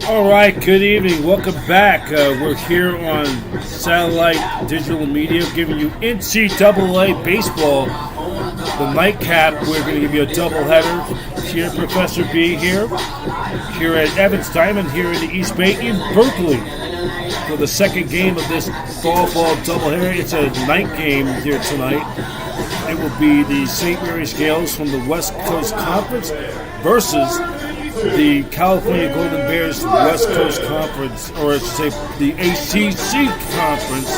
All right, good evening. Welcome back. We're here on Satellite Digital Media giving you NCAA baseball. The nightcap, we're going to give you a doubleheader. Here, Professor B here at Evans Diamond here in the East Bay in Berkeley for the second game of this fall doubleheader. It's a night game here tonight. It will be the St. Mary's Gaels from the West Coast Conference versus the California Golden Bears West Coast Conference, or I should say the ACC Conference.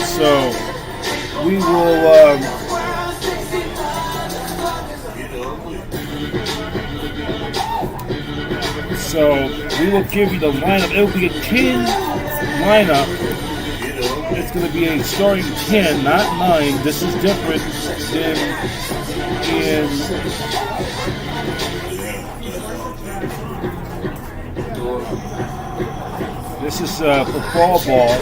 So we will give you the lineup. It will be a 10 lineup. It's going to be a starting 10, not 9. This is different than in this is for fall ball.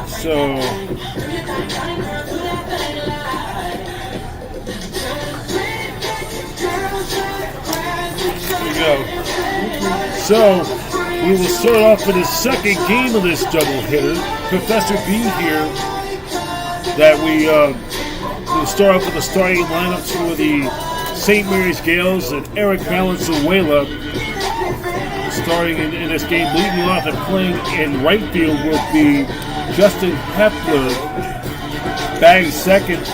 So here we go. So we will start off with the second game of this doubleheader. Professor B here. That we'll start off with the starting lineups for the St. Mary's Gaels and Eric Valenzuela starting in this game. Leading off and playing in right field will be Justin Hepler. Batting second,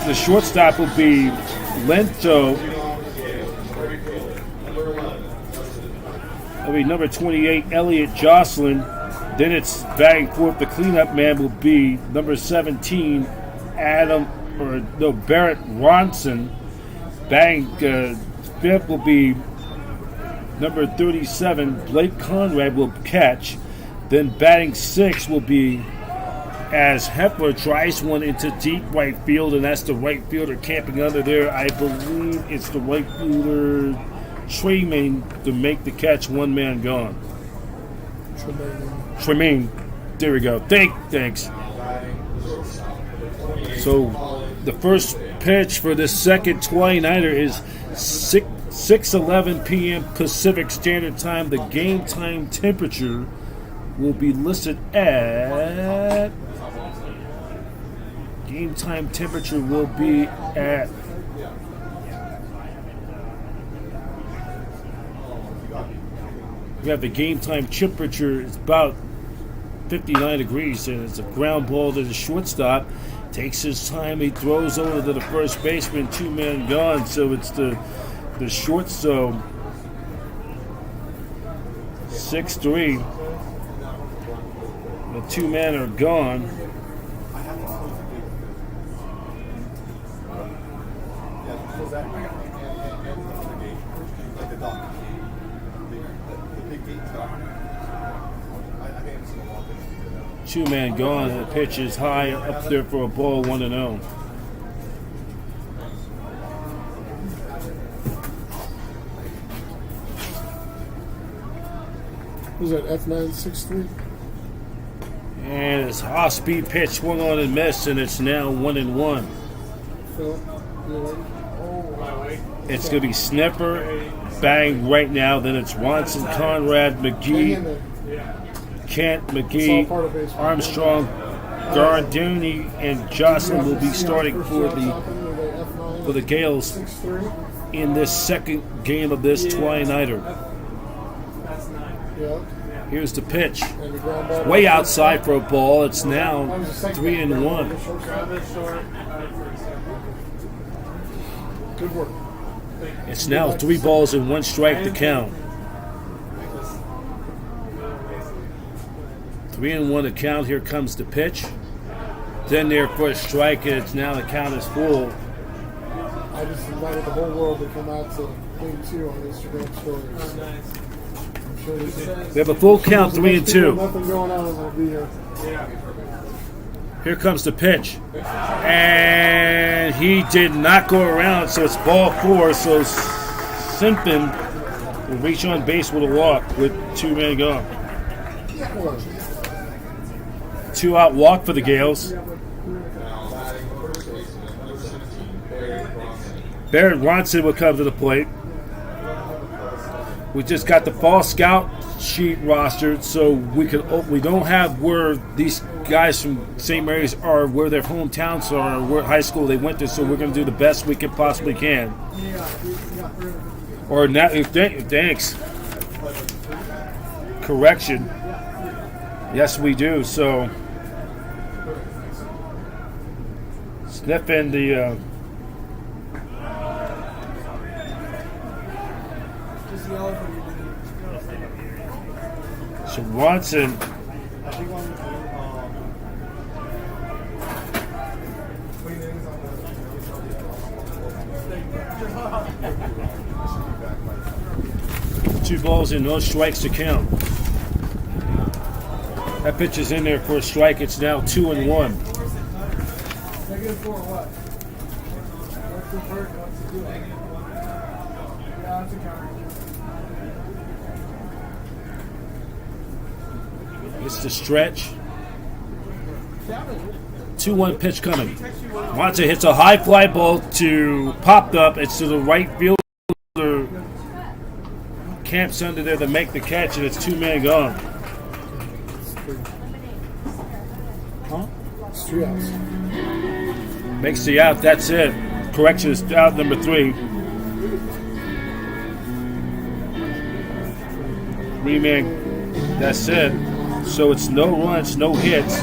the shortstop will be Lento. That'll be number 28, Elliot Jocelyn. Then it's batting fourth. The cleanup man will be number 17, Barrett Ronson. Batting fifth will be number 37, Blake Conrad will catch. Then batting sixth will be as Hepler tries one into deep right field, and that's the right fielder camping under there. I believe it's the right fielder Tremaine to make the catch. One man gone. Tremaine. There we go. Thanks. So the first pitch for this second 29er is 6:11 p.m. Pacific Standard Time. The game time temperature will be listed at we have the game time temperature. It's about 59 degrees, and it's a ground ball to the shortstop. Takes his time. He throws over to the first baseman. 2 men gone. So it's the short. So 6-3. The 2 men are gone. Two man gone. The pitch is high up there for a ball, 1-0. Was that F963? And it's high speed pitch swung on and missed, and it's now 1-1. It's going to be Snipper, bang right now. Then it's Ronson, Conrad, McGee, Kent, McGee, Armstrong, Gardoni, and Jocelyn will be starting for the Gaels in this second game of this 29er. Here's the pitch. Way outside for a ball. It's now 3-1. Good work. It's now 3 balls and 1 strike to count. 3-1 to count. Here comes the pitch. Then there for a strike, and it's now the count is full. I just invited the whole world to come out to Game 2 on Instagram stories. I'm sure We have a full count, 3-2. Nothing going on, I'll be here. Here comes the pitch. And he did not go around, so it's ball 4. So Simpson will reach on base with a walk with 2 men gone. 2-out walk for the Gaels. Barrett Ronson will come to the plate. We just got the fall scout sheet rostered, so we don't have where these guys from St. Mary's are, where their hometowns are, where high school they went to. So we're going to do the best we can possibly can. Or not, thanks. Correction. Yes, we do. So sniffing the. So Ronson. Two balls and no strikes to count. That pitch is in there for a strike. It's now 2-1. It's the stretch. 2-1 pitch coming. Monte hits a high fly ball to popped up. It's to the right fielder. Camps under there to make the catch, and it's 2-man gone. It's 3 outs. Makes the out. That's it. Correction is out number 3. 3-man. That's it. So it's no runs, no hits.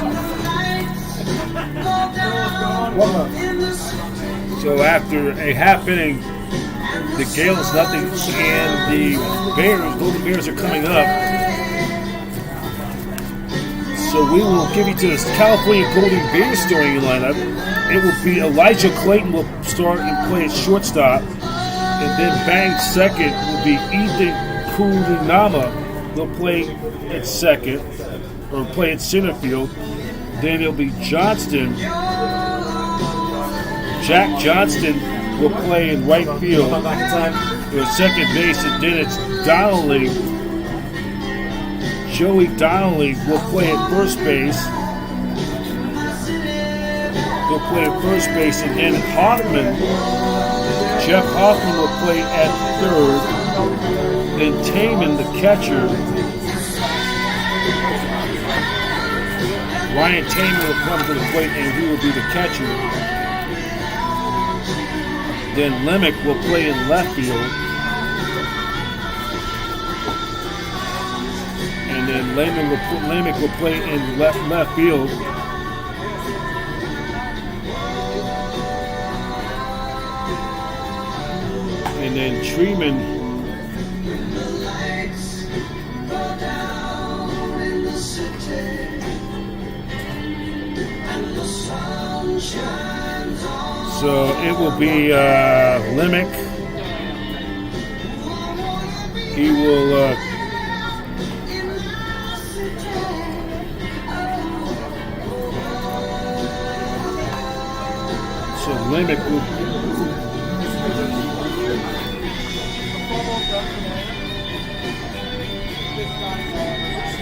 So after a half inning, the Gaels nothing, and the Golden Bears are coming up. So we will give you to the California Golden Bears starting lineup. It will be Elijah Clayton will start and play at shortstop, and then Bang second will be Ethan Kurinama will play at second, or play at center field. Then it'll be Johnston. Jack Johnston will play in right field or second base, and then it's Donnelly. Joey Donnelly will play at first base. He'll play at first base, and then Jeff Hoffman will play at third. Then Taman, the catcher. Ryan Taman will come to the plate, and he will be the catcher. Then Lemick will play in left field. And then Lemick will play in left field. And then Treeman so it will be Lemick. He will so Lemick will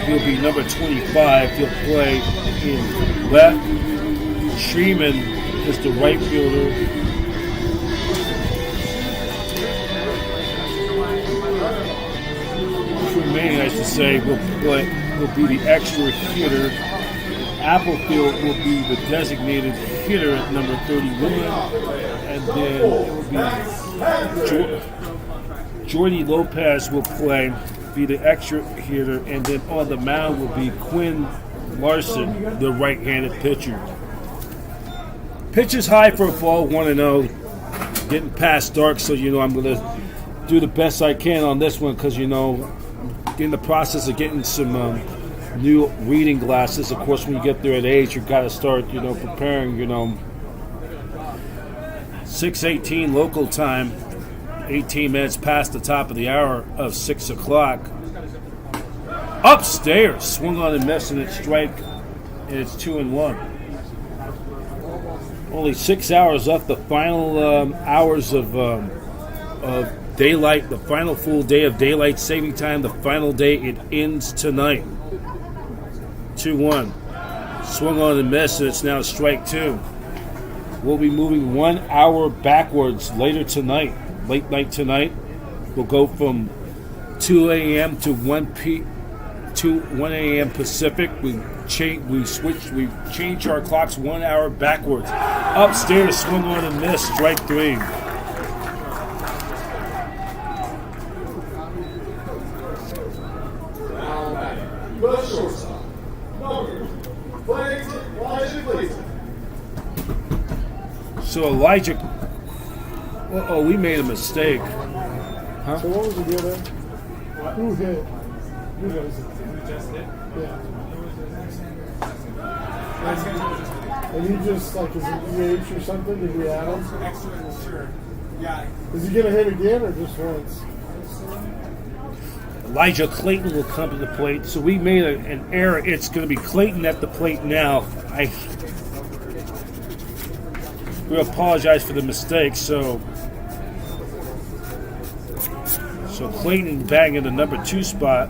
he'll be number 25. He'll play in left. Treeman is the right fielder. Tremaine, I should say, will be the extra hitter. Applefield will be the designated hitter at number 31, and then it will be Jordy Lopez will be the extra hitter, and then on the mound will be Quinn Larson, the right-handed pitcher. Pitch is high for a fall, 1-0. Getting past dark, so I'm going to do the best I can on this one because, in the process of getting some new reading glasses. Of course, when you get there at age, you've got to start, preparing, 6:18 local time, 18 minutes past the top of the hour of 6 o'clock. Upstairs, swung on and missed, and it's strike, and it's 2-1. Only 6 hours left. The final hours of daylight, the final full day of daylight saving time. The final day, it ends tonight. 2-1. Swung on and missed, and it's now strike two. We'll be moving 1 hour backwards later tonight, late night tonight. We'll go from 2 a.m. to 1 a.m. Pacific. We change our clocks 1 hour backwards. Upstairs, swung on and missed, strike three. So Elijah, we made a mistake. Huh? So what was the deal there? Who hit? Who was it? Who just hit? Yeah. And he just, like, is it EH or something? Did we add him? Excellent, sure. Yeah. Is he going to hit again or just once? Elijah Clayton will come to the plate. So we made an error. It's going to be Clayton at the plate now. We apologize for the mistake. So Clayton batting in the number 2 spot.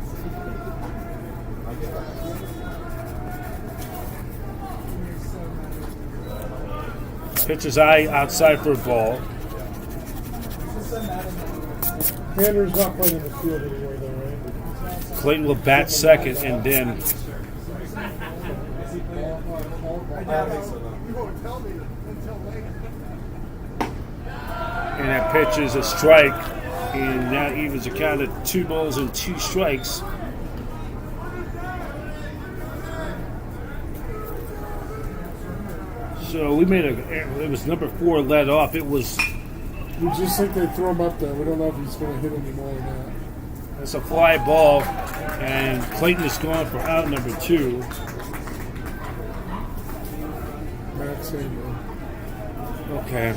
Pitch his eye outside for a ball. Tanner's not playing in the field anymore, though, right? Clayton will bat second, and then and that pitch is a strike, and that evens a count of 2 balls and 2 strikes. So we made it was number 4 led off. It was. We just think they throw him up there. We don't know if he's going to hit anymore or not. It's a fly ball, and Clayton is going for out number 2. Matt Samuel. Okay.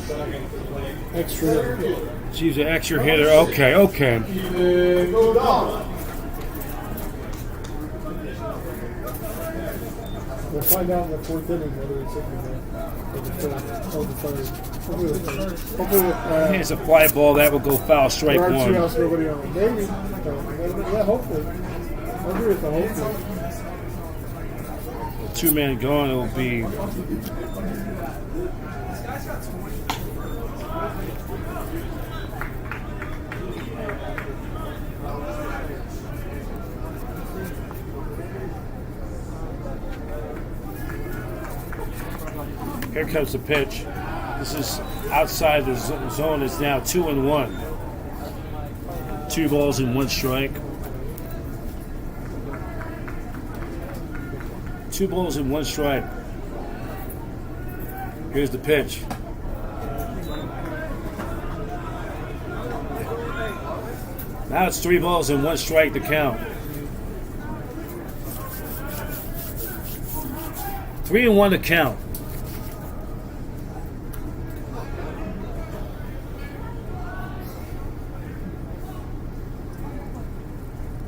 Extra hitter. She's an extra hitter. Okay. We'll find out in the 4th inning whether it's hitting or the 3rd. Hopefully, It's a fly ball that will go foul. Strike there are 2 one. outs, nobody on. Maybe. Yeah, hopefully. I agree with the hopefully. 2-man going. It will be. Here comes the pitch. This is outside the zone. It's now 2-1. 2 balls and 1 strike. 2 balls and 1 strike. Here's the pitch. Now it's 3 balls and 1 strike to count. 3-1 to count.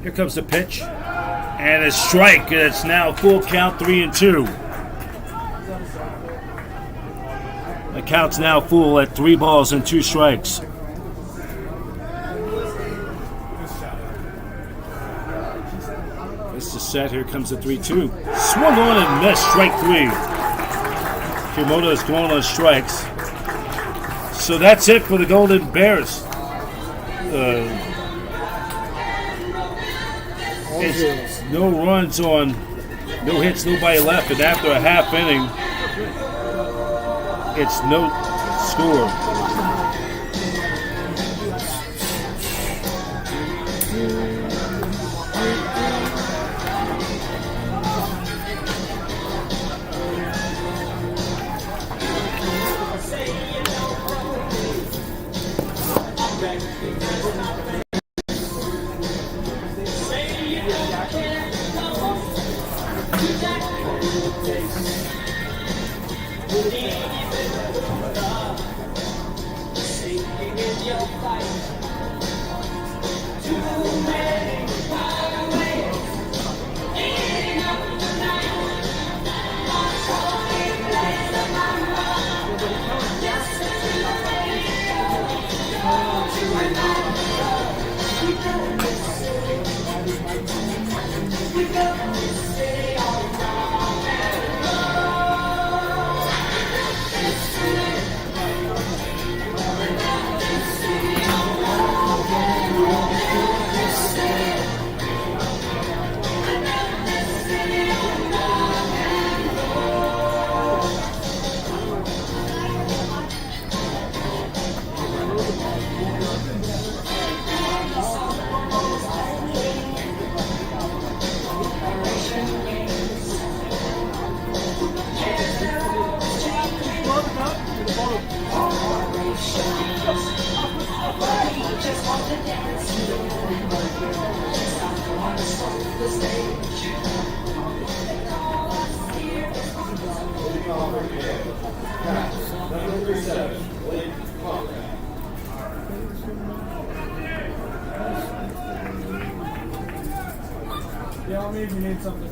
Here comes the pitch, and a strike. And it's now full count, 3-2. The count's now full at 3 balls and 2 strikes. This is set. Here comes the 3-2. Swung on and missed. Strike 3. Kimoto is going on strikes. So that's it for the Golden Bears. It's no runs on, no hits, nobody left, and after a half inning, it's no score. Yeah, let me if you need something.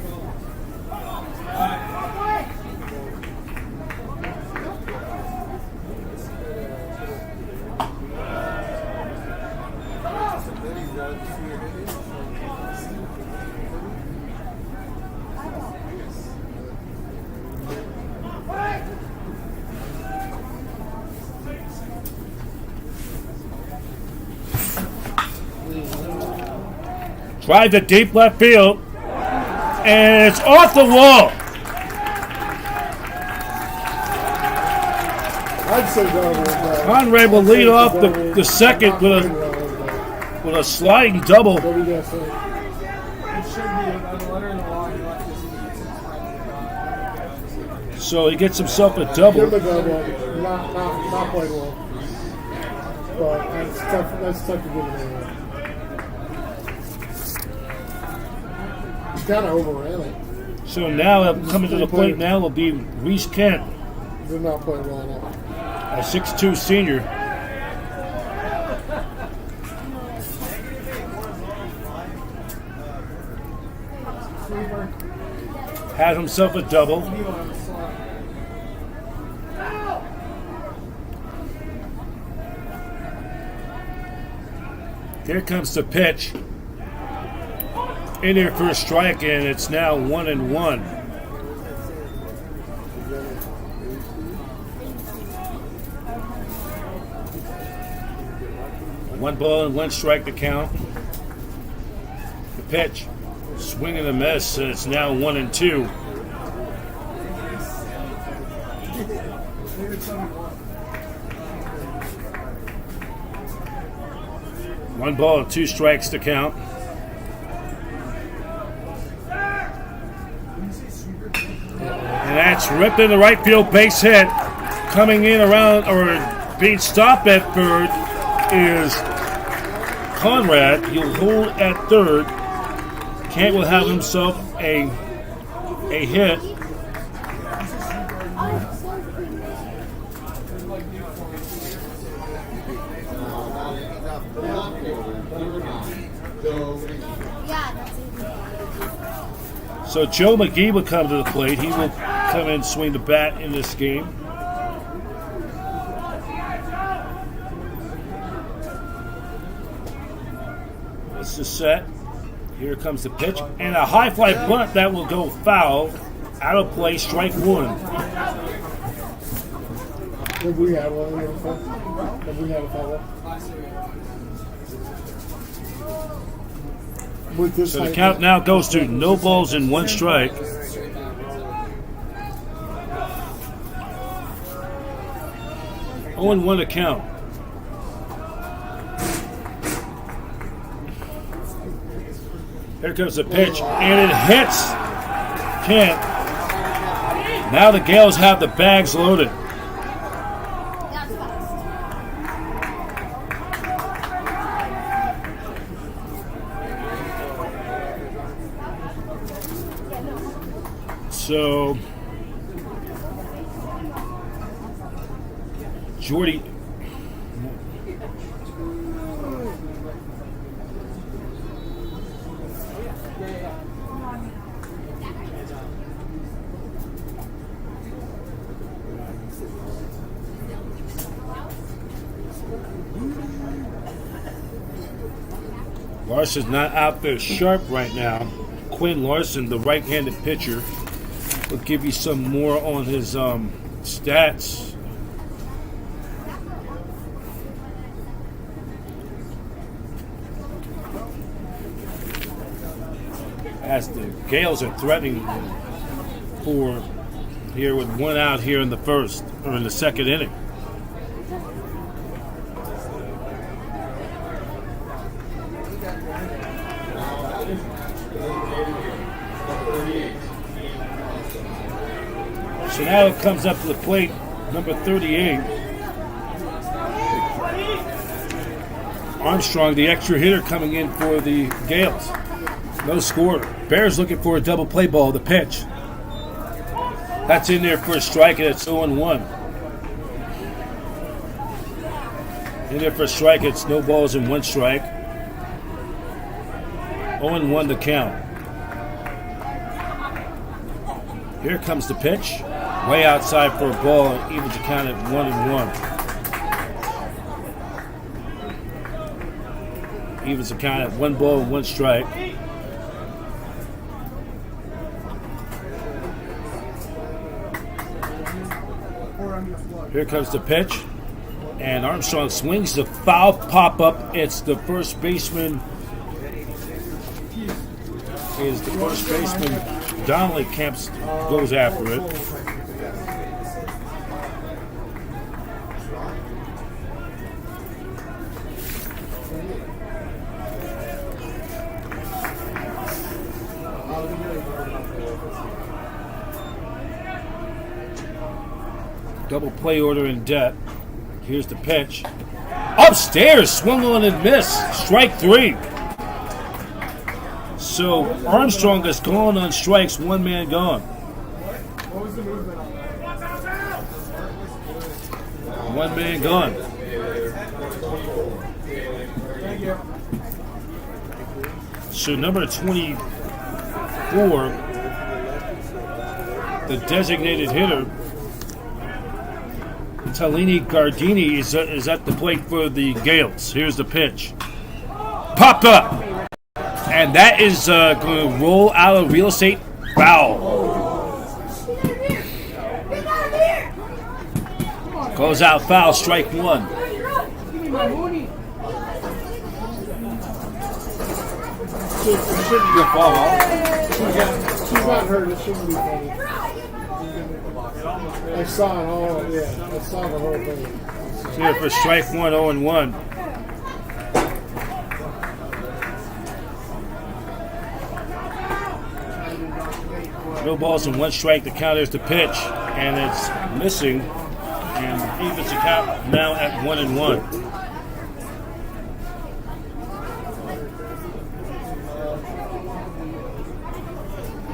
Drive to deep left field. And it's off the wall. I'd say double. Conrad will lead off the second with a sliding double. What do you guys think? It should be a letter in the law. He left this. So he gets himself a Give double. him a double. Not played well. But that's tough. That's tough to give it away. He's kind of overran it. So now coming to the plate now will be Reese Kent, Did not play well at all. a 6'2 senior. Had himself a double. Here comes the pitch. In there for a strike, and it's now 1-1. One ball and one strike to count. The pitch, swing and a miss, and it's now 1-2. One ball and two strikes to count. And that's ripped in the right field base hit. Coming in around, or being stopped at third, is Conrad. He'll hold at third. Kent will have himself a hit. So Joe McGee will come to the plate. He will come in and swing the bat in this game. This is set. Here comes the pitch. And a high fly bunt that will go foul. Out of play, strike one. Have we had one? Have we had a foul? So the count now goes to no balls and one strike. Oh, and 1 to count. Here comes the pitch, and it hits Kent. Now the Gaels have the bags loaded. So, Jordy. Larson's not out there sharp right now. Quinn Larson, the right-handed pitcher, will give you some more on his stats. As the Gaels are threatening for here with one out here in the first or in the second inning. So now it comes up to the plate, number 38. Armstrong, the extra hitter, coming in for the Gaels. No score. Bears looking for a double play ball. The pitch. That's in there for a strike, and it's 0-1. In there for a strike, it's no balls and 1 strike. 0-1 the count. Here comes the pitch. Way outside for a ball, and evens the count at 1-1. Evens the count at 1 ball and 1 strike. Here comes the pitch, and Armstrong swings the foul pop-up. It's the first baseman. Donnelly Kemps goes after it. Double play order in debt. Here's the pitch. Upstairs, swung on and missed. Strike 3. So Armstrong is gone on strikes, 1 man gone. What was the movement on that? 1 man gone. Thank you. So number 24, the designated hitter, Talini Gardini, is at the plate for the Gaels. Here's the pitch. Popped up. And that is going to roll out of real estate foul. Goes out foul, strike 1. Shouldn't be a foul. She's not hurt. It shouldn't be funny. I saw it all. Yeah, I saw the whole thing. Here for strike 1, 0-1. No balls and 1 strike. The count is the pitch, and it's missing. And evens the count now at 1-1.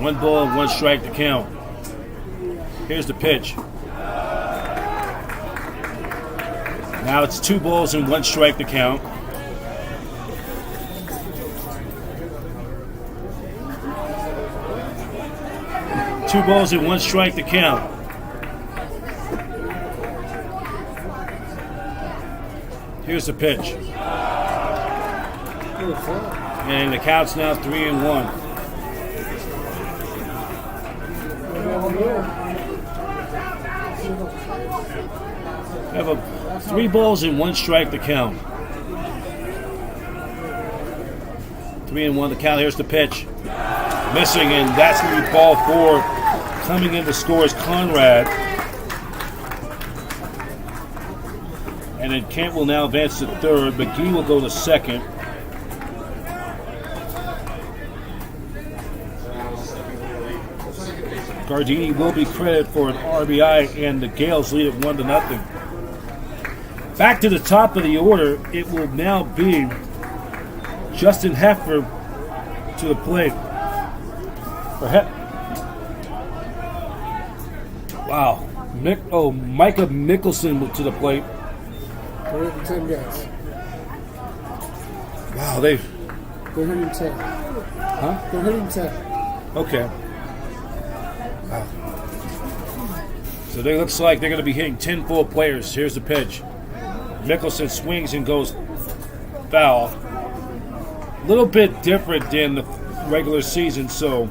One ball, 1 strike to count. Here's the pitch. Now it's 2 balls and 1 strike to count. Two balls and 1 strike to count. Here's the pitch. And the count's now 3-1. We have a 3 balls and 1 strike to count. 3-1 the count. Here's the pitch. Missing, and that's going to be ball 4. Coming in to score is Conrad. And then Kent will now advance to 3rd. McGee will go to 2nd. Gardini will be credited for an RBI, and the Gaels lead it 1-0. Back to the top of the order, it will now be Justin Heffer to the plate. Wow. Micah Mickelson to the plate. 110 guys. Wow, they're hitting 10. Huh? They're hitting 10. Okay. Wow. So it looks like they're going to be hitting 10 full players. Here's the pitch. Mickelson swings and goes foul. A little bit different than the regular season, so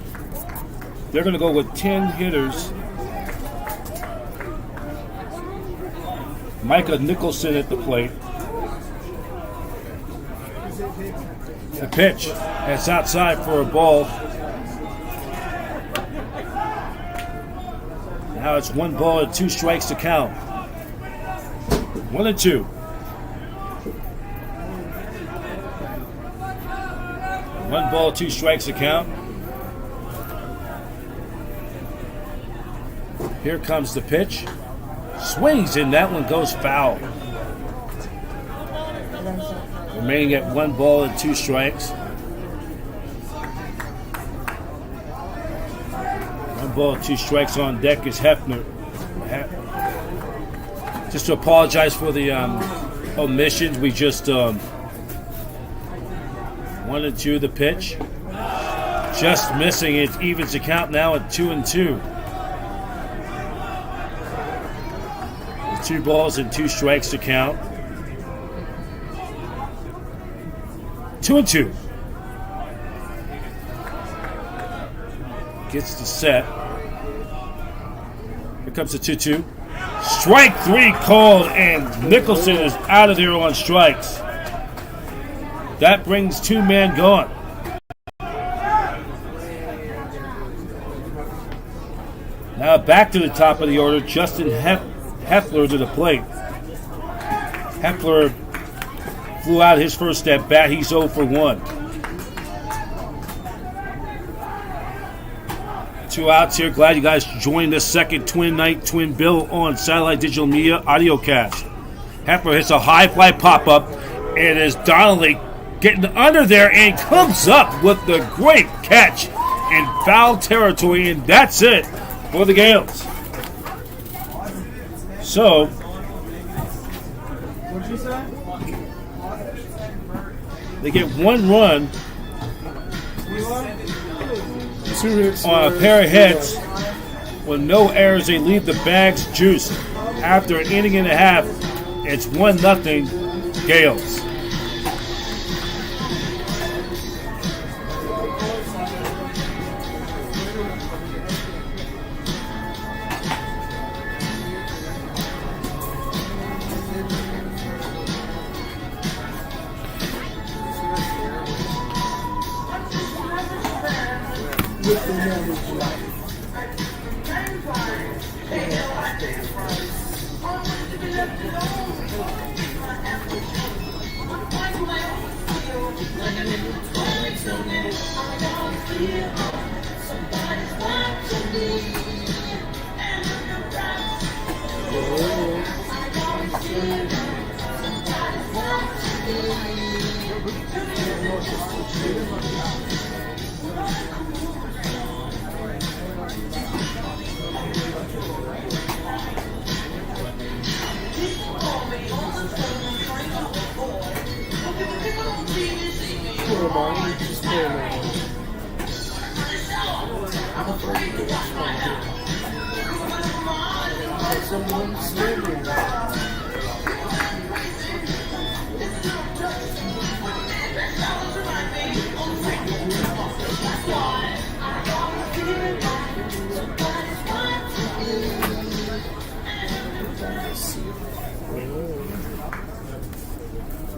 they're going to go with 10 hitters. Micah Nicholson at the plate. The pitch. That's outside for a ball. Now it's 1 ball and 2 strikes to count. 1-2. 1 ball, 2 strikes to count. Here comes the pitch. Swings, and that one goes foul. Remaining at 1 ball and 2 strikes. 1 ball, 2 strikes on deck is Hefner. Just to apologize for the omissions, we just 1 and 2 the pitch. Just missing. It evens the count now at 2 and 2. 2 balls and 2 strikes to count. 2 and 2. Gets the set. Here comes the 2-2. Strike 3 called, and Nicholson is out of there on strikes. That brings 2 men gone. Now back to the top of the order, Justin Heffler to the plate. Heffler flew out his first at bat. He's 0 for 1. 2 outs here. Glad you guys joined this second Twin Night Twin Bill on Satellite Digital Media audio cast. Heffler hits a high fly pop-up, and is Donnelly getting under there and comes up with the great catch in foul territory, and that's it for the Gaels. So, What'd you say? they get 1 run 2 hits on a pair of hits with no errors. They leave the bags juiced. After an inning and a half, it's 1-0 Gaels.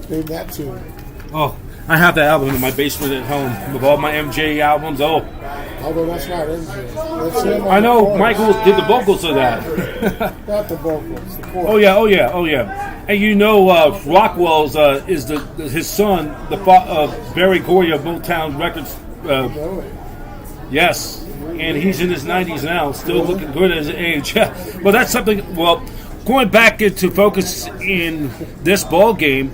Name that tune. Oh, I have that album in my basement at home with all my MJ albums. Oh, Although that's not MJ. That's him on I know the chorus. Michael did the vocals of that. Not the vocals, the chorus. Oh yeah. And you know, Rockwell's is his son, Barry Gorey of Motown Records. Really? Yes, and he's in his 90s now, still looking good at his age. Well, that's something. Well, going back into focus in this ball game,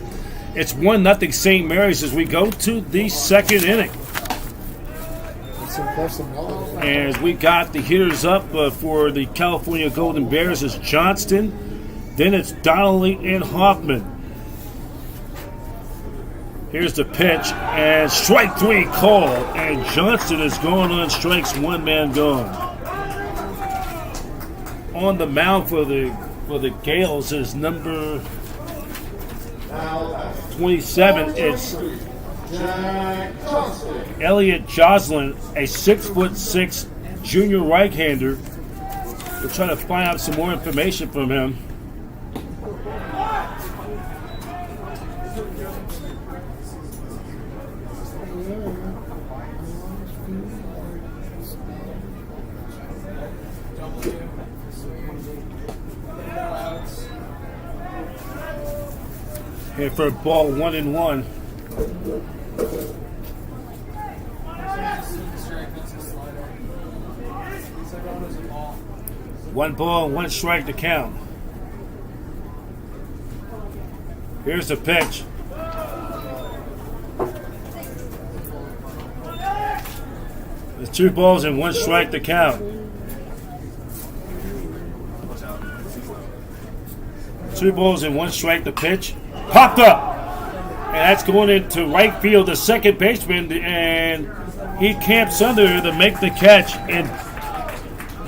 it's 1-0 St. Mary's as we go to the second inning. It's impressive knowledge. As we got the hitters up for the California Golden Bears is Johnston, then it's Donnelly and Hoffman. Here's the pitch, and strike 3 call, and Johnston is going on strikes, 1 man gone. On the mound for the Gaels is number 27. It's Elliot Joslin, a 6'6" junior right-hander. We're trying to find out some more information from him. Here for ball 1-1. One ball, 1 strike to count. Here's the pitch. There's 2 balls and 1 strike to count. 2 balls and 1 strike to pitch. Popped up! And that's going into right field. The second baseman, and he camps under to make the catch. And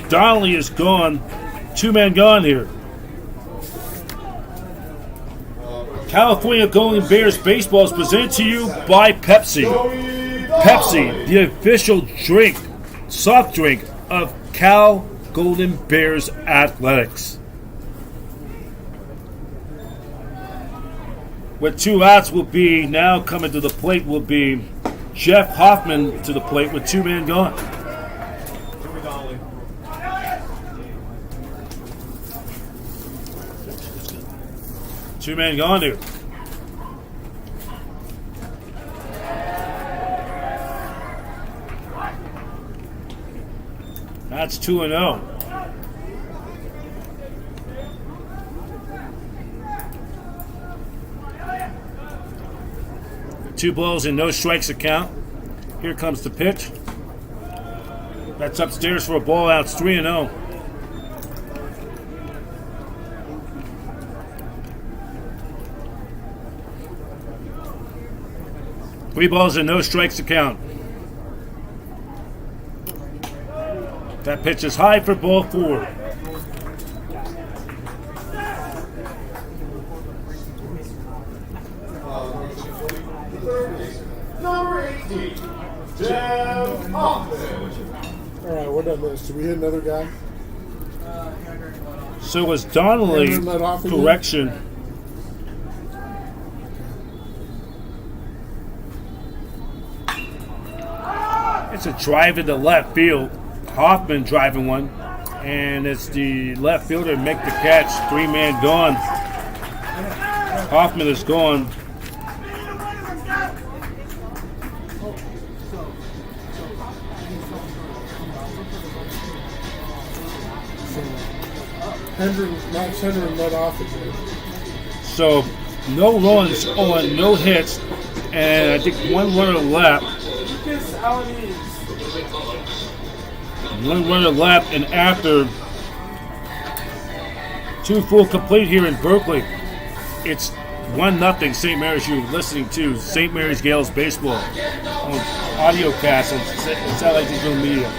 Donnelly is gone. 2 men gone here. California Golden Bears baseball is presented to you by Pepsi. Pepsi, the official drink, soft drink of Cal Golden Bears Athletics. With 2 outs will be, now coming to the plate will be Jeff Hoffman to the plate with 2 men gone. 2 men gone here. That's 2-0. Two balls and no strikes to count. Here comes the pitch. That's upstairs for a ball out. It's 3-0. Three balls and no strikes to count. That pitch is high for ball 4. Number 18, Jeff Hoffman. All right, what did I miss? Did we hit another guy? So was Donnelly. Henry let off again? Correction. It's a drive into left field. Hoffman driving one. And it's the left fielder make the catch. 3-man gone. Hoffman is gone. Max Henry let off again. So no runs on, no hits, and I think 1 runner left. Lucas Alanis. 1 runner left, and after 2 full complete here in Berkeley, it's 1-0 St. Mary's. You're listening to St. Mary's Gaels baseball on audio cast on Satellite Digital Media.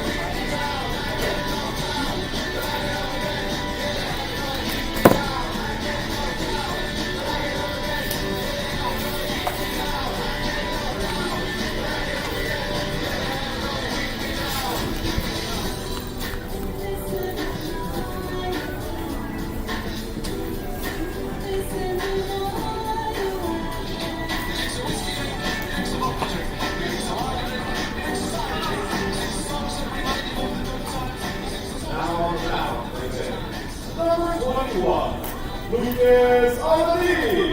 Number 21, Lucas Alanis.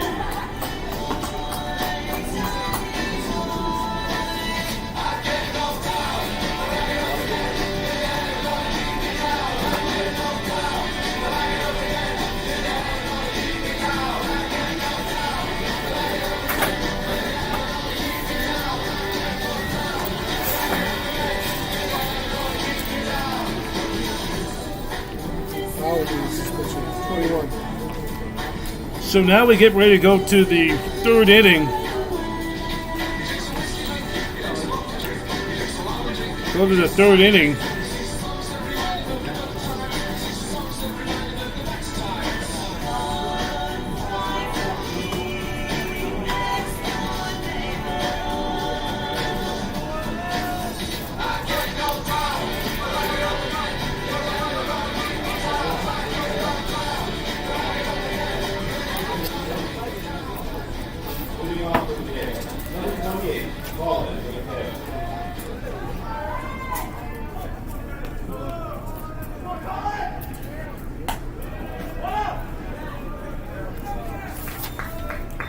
Alanis, 21. So now we get ready to go to the 3rd inning. Go to the 3rd inning.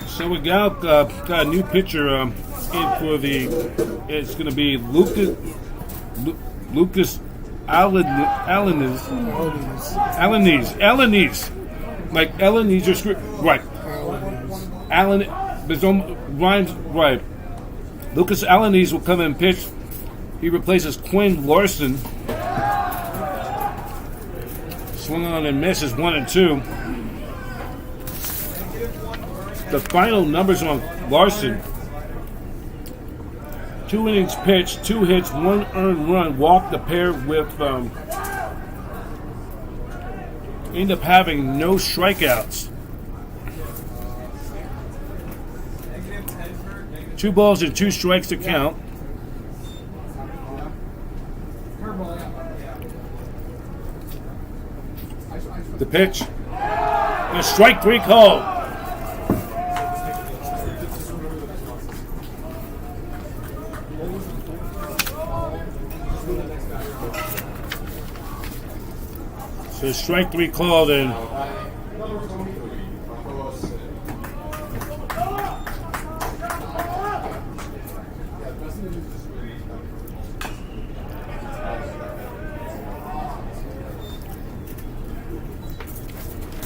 So we got a new pitcher in for the. It's going to be Lucas Alanis, like Alanis or script right. Allen, there's no rhymes right. Lucas Alanis will come and pitch He replaces Quinn Larson. Swung on and misses 1 and 2. The final numbers on Larson: 2 innings pitched, 2 hits, 1 earned run, walked the pair with, end up having no strikeouts. 2 balls and 2 strikes to count. The pitch. A strike 3 call. So strike 3 called, and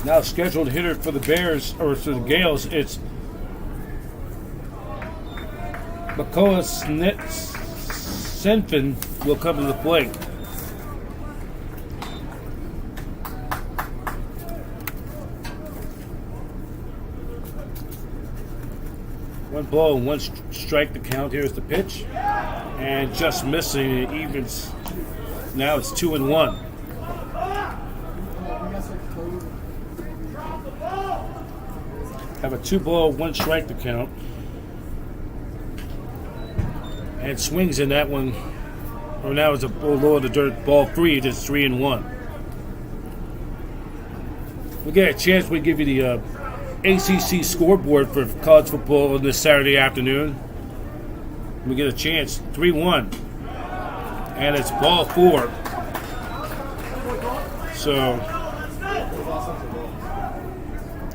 now scheduled hitter for the Bears, or for the Gaels, it's Makoa Senfin will come to the plate. One ball and 1 strike to count. Here's the pitch, and just missing. It evens. Now it's 2 and 1. Have a 2 ball, 1 strike to count, and swings in that one. Or now it's a ball low of the dirt. Ball 3. It's 3 and 1. We get a chance. We give you the ACC scoreboard for college football on this Saturday afternoon. We get a chance. 3-1. And it's ball 4. So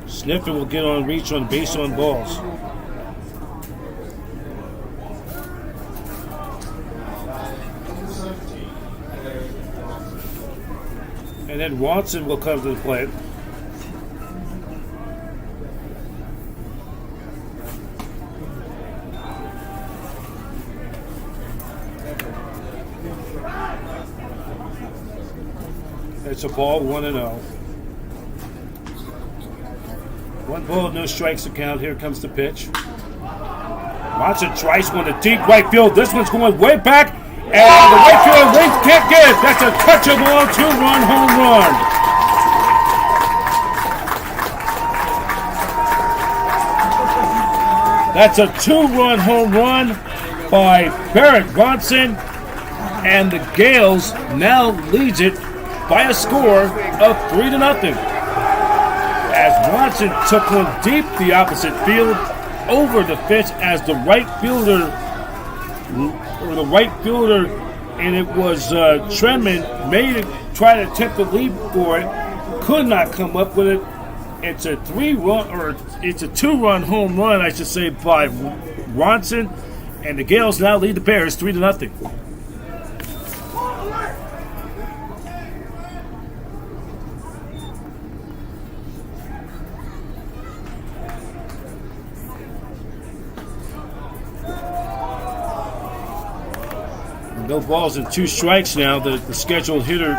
Sniffer will get on reach on base on balls. And then Watson will come to the plate. It's a ball, 1-0. 1 ball, no strikes to count. Here comes the pitch. Watson tries one to deep right field. This one's going way back, and the right field wing can't get it. That's a touchable 2-run home run. That's a 2-run home run by Barrett Watson, and the Gaels now leads it by a score of 3-0. As Watson took one deep the opposite field over the fence as the right fielder, and it was Tremont made it, try to attempt to leap for it, could not come up with it. It's a 2-run home run, I should say, by Watson, and the Gaels now lead the Bears 3-0. No balls and 2 strikes now. The scheduled hitter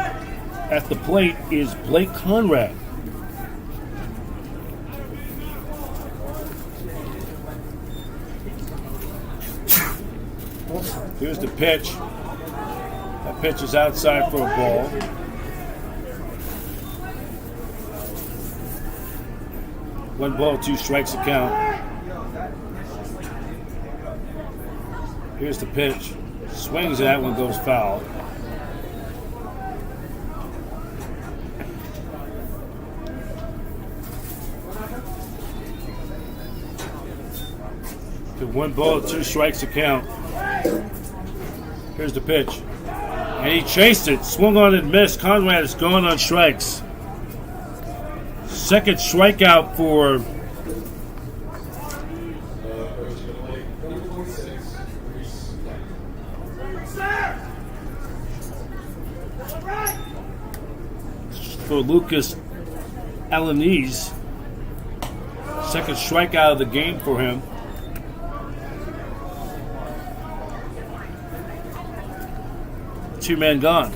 at the plate is Blake Conrad. Here's the pitch. That pitch is outside for a ball. One ball, 2 strikes to count. Here's the pitch. Swings and that one goes foul. The 1 ball, 2 strikes to count. Here's the pitch. And he chased it, swung on and missed. Conrad is gone on strikes. Second strikeout for Lucas Alanese. Second strikeout of the game for him. 2 men gone.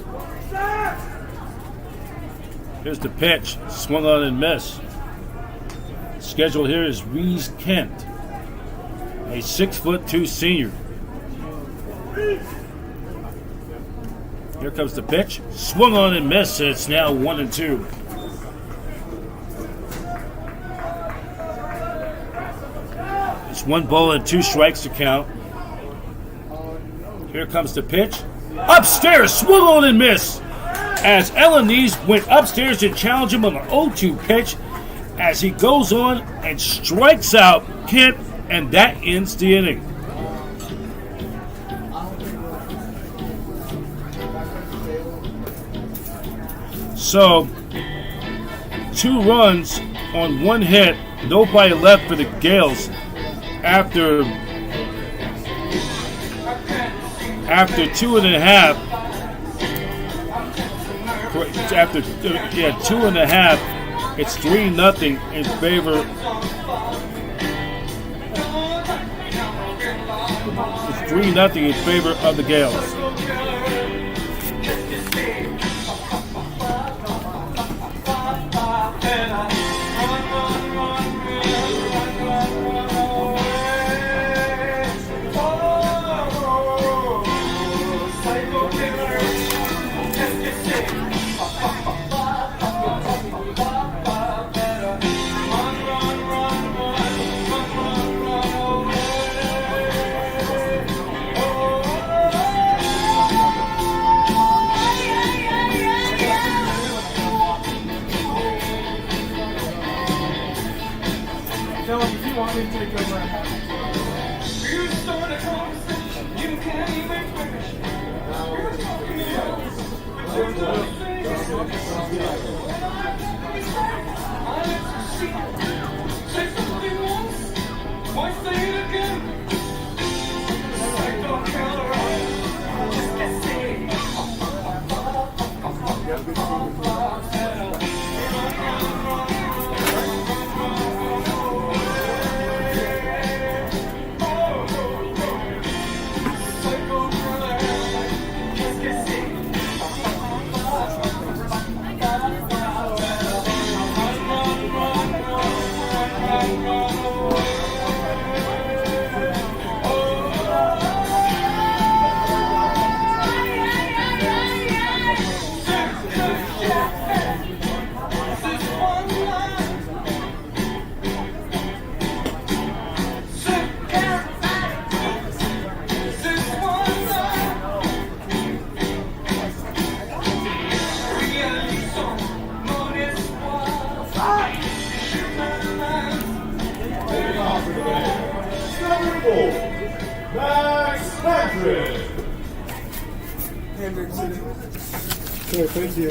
Here's the pitch. Swung on and missed. Scheduled here is Reese Kent, a 6'2" senior. Here comes the pitch. Swung on and missed. It's now 1-2. It's 1 ball and 2 strikes to count. Here comes the pitch. Upstairs, swung on and missed. As Elanese went upstairs to challenge him on an 0-2 pitch, as he goes on and strikes out Kent, and that ends the inning. So, 2 runs on 1 hit, nobody left for the Gaels after 2.5. After 2.5, it's 3-0 in favor. It's 3-0 in favor of the Gaels. Tell him if you want me to take over. Okay, thank you.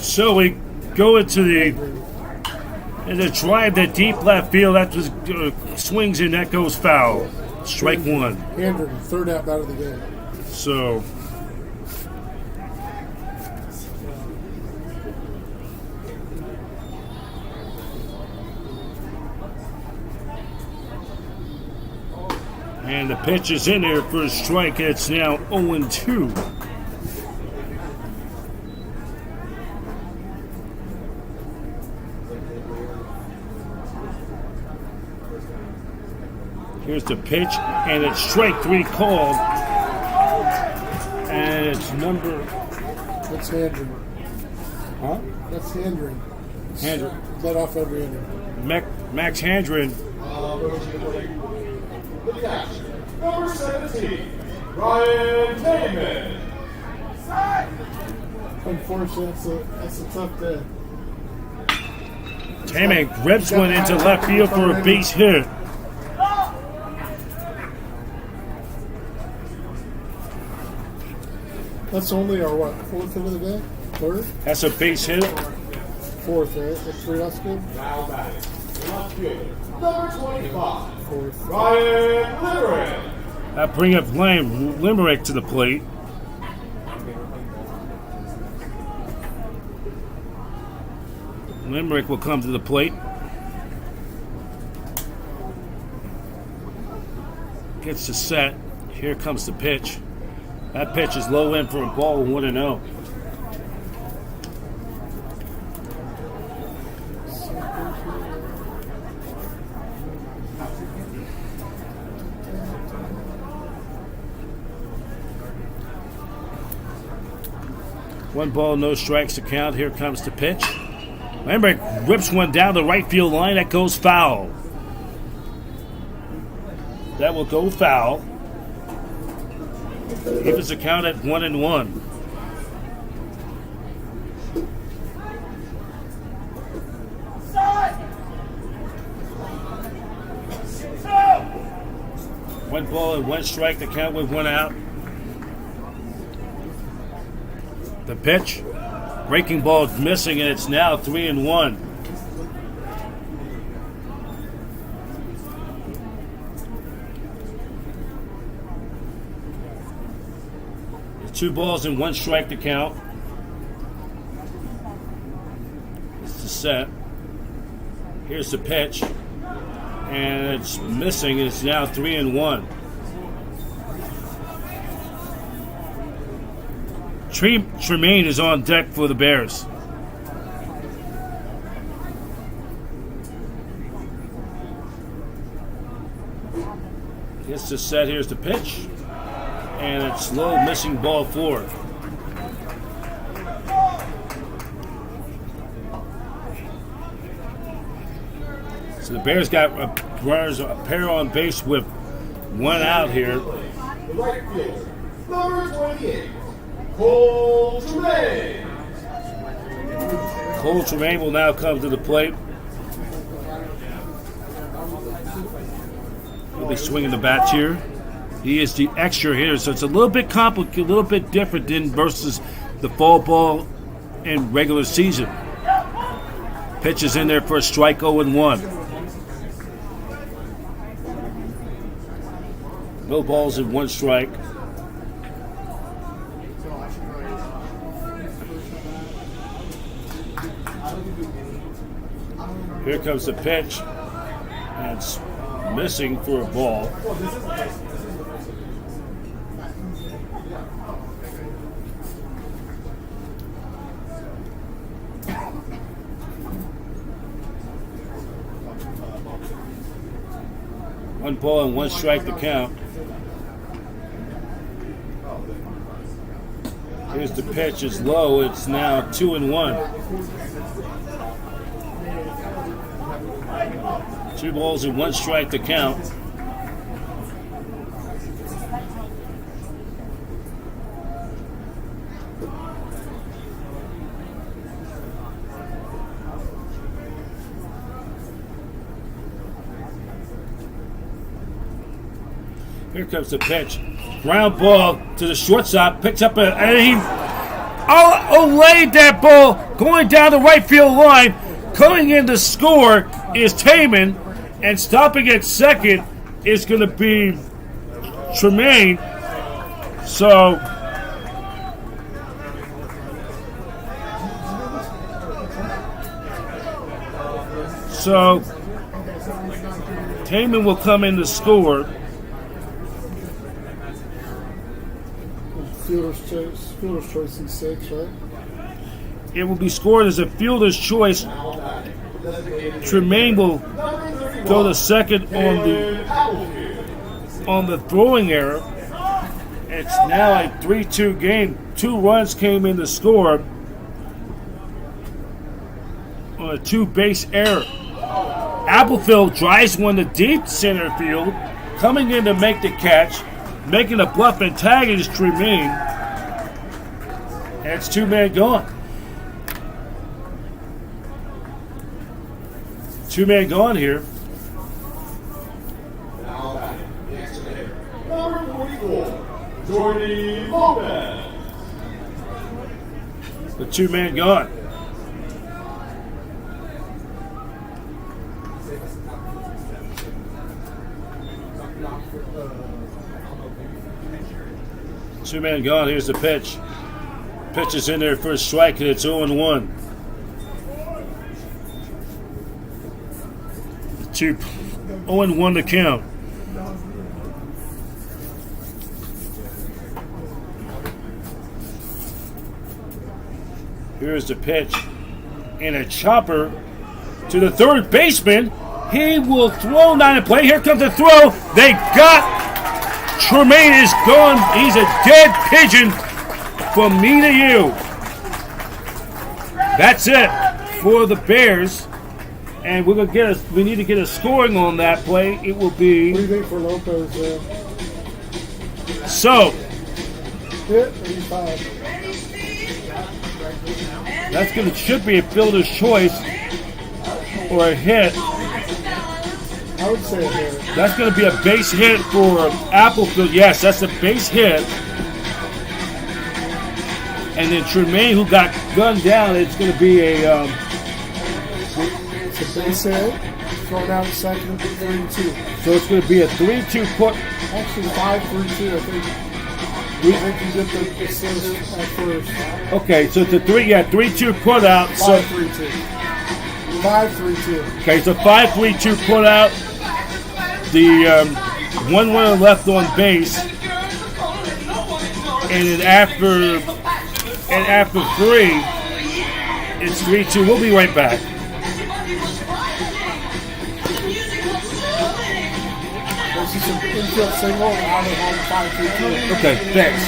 So we go into the drive that deep left field. That was swings and that goes foul. Strike 1. Andrew, third out of the game. So and the pitch is in there for a strike. It's now 0-2. Here's the pitch, and it's strike 3 called. And it's number... That's Andrew. Huh? That's Andrew. Andrew. Let off every inning. Max Handren. Number 17, Ryan Taman. Unfortunately, that's a tough day. Taman rips one into left field for a base hit. That's only our, what, 4th hit of the day? 3rd? That's a base hit. 4th, right? That's 3, that's good. Now batting, left fielder, number 25, 4th. Ryan Limerick. That bring up Limerick to the plate. Limerick will come to the plate. Gets the set. Here comes the pitch. That pitch is low in for a ball, 1-0. One ball, no strikes to count. Here comes the pitch. Lambrick rips one down the right field line. That goes foul. That will go foul. Give us a count at 1-1. One ball and one strike to count with one out. The pitch, breaking ball is missing, and it's now 3-1. Two balls and one strike to count. It's the set. Here's the pitch, and it's missing. It's now 3-1. Tremaine is on deck for the Bears. It's the set. Here's the pitch, and it's low, missing ball 4. So the Bears got runners, a pair on base with one out here. The right fielder, number 28, Cole Tremaine. Cole Tremaine will now come to the plate. He'll be swinging the bat here. He is the extra hitter, so it's a little bit complicated, a little bit different than versus the fall ball in regular season. Pitch is in there for a strike, 0-1. No balls and one strike. Here comes the pitch, and it's missing for a ball. One ball and one strike to count. Here's the pitch, it's low, it's now 2-1. 2 balls and one strike to count. Here comes the pitch. Ground ball to the shortstop. Picks up and he laid that ball going down the right field line. Coming in to score is Taman, and stopping at second is going to be Tremaine. So Taman will come in to score. Fielder's choice in 6, right? It will be scored as a fielder's choice. Tremaine will go to second on the throwing error. It's now a 3-2 game. 2 runs came in to score on a 2-base error. Applefield drives one to deep center field. Coming in to make the catch. Making a bluff and tag is Tremaine. And it's 2 men gone. 2 men gone here. Number 44, Jordy Lopez. The 2 men gone. Two men gone. Here's the pitch. Pitch is in there for a strike, and it's 0-1. 0-1 to count. Here's the pitch. And a chopper to the third baseman. He will throw down and play. Here comes the throw. They got Tremaine is gone. He's a dead pigeon from me to you. That's it for the Bears. And we're gonna we need to get a scoring on that play. It will be. What do you think for Lopez there? So Hit 85. that's should be a fielder's choice or a hit. I would say a hit. That's going to be a base hit for Applefield. Yes, that's a base hit. And then Tremaine, who got gunned down, it's going to be a. It's a base hit. Thrown out at second, 3-2. So it's going to be a 3-2 put. Actually, 5-3-2. I think you get the assist at first. Okay, so it's a 3-2 put out. 5-3-2. 5-3-2. Okay, so 5-3-2 put out. The one runner left on base, and then after 3, it's 3-2. We'll be right back. This is an infield single and out of home 5-3-2. Okay, thanks.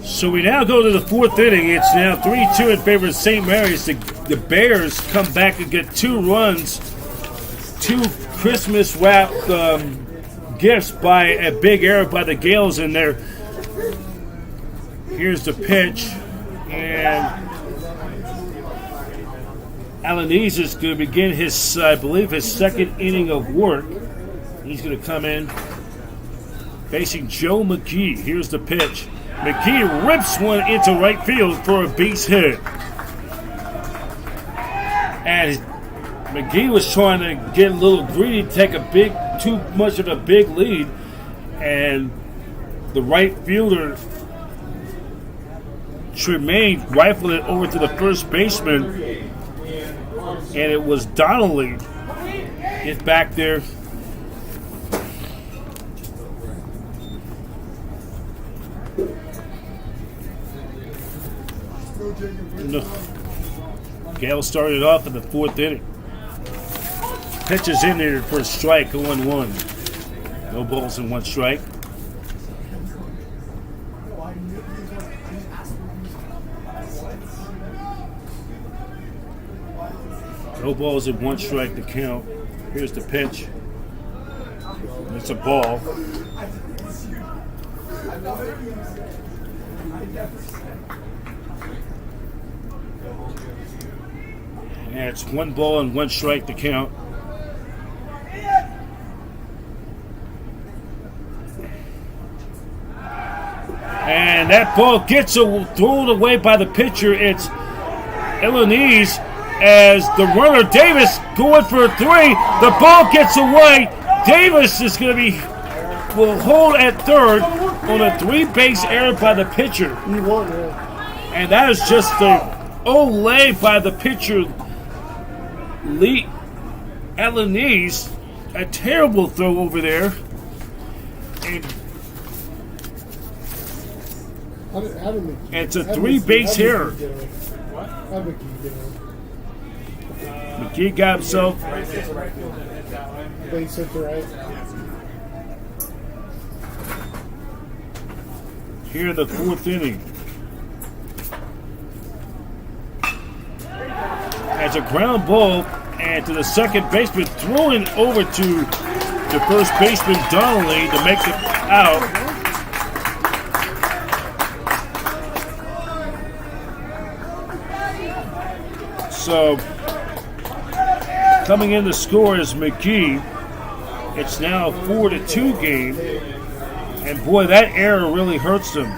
So we now go to the fourth inning. It's now 3-2 in favor of St. Mary's. The Bears come back and get 2 runs, 2 Christmas wrapped gifts by a big error by the Gaels in there. Here's the pitch, and Alanese is going to begin his, I believe, his second inning of work. He's going to come in facing Joe McGee. Here's the pitch. McGee rips one into right field for a base hit. And McGee was trying to get a little greedy, take too much of a big lead, and the right fielder Tremaine rifled it over to the first baseman, and it was Donnelly get back there. No. Gaels started off in the fourth inning. Pitches in there for a strike, 0-1. No balls and 1 strike. No balls and 1 strike to count. Here's the pitch. It's a ball. And it's 1 ball and 1 strike to count. And that ball gets thrown away by the pitcher. It's Alanese as the runner Davis going for a 3. The ball gets away. Davis is going to will hold at third on a 3-base error by the pitcher. And that is just the olay by the pitcher, Lee Alanese. A terrible throw over there. And it's a 3-base error. McGee got himself. Base hit right. Here in the fourth inning. as a ground ball and to the second baseman, throwing over to the first baseman Donnelly to make the out. So coming in to score is McGee. It's now a 4-2 game. And boy, that error really hurts them.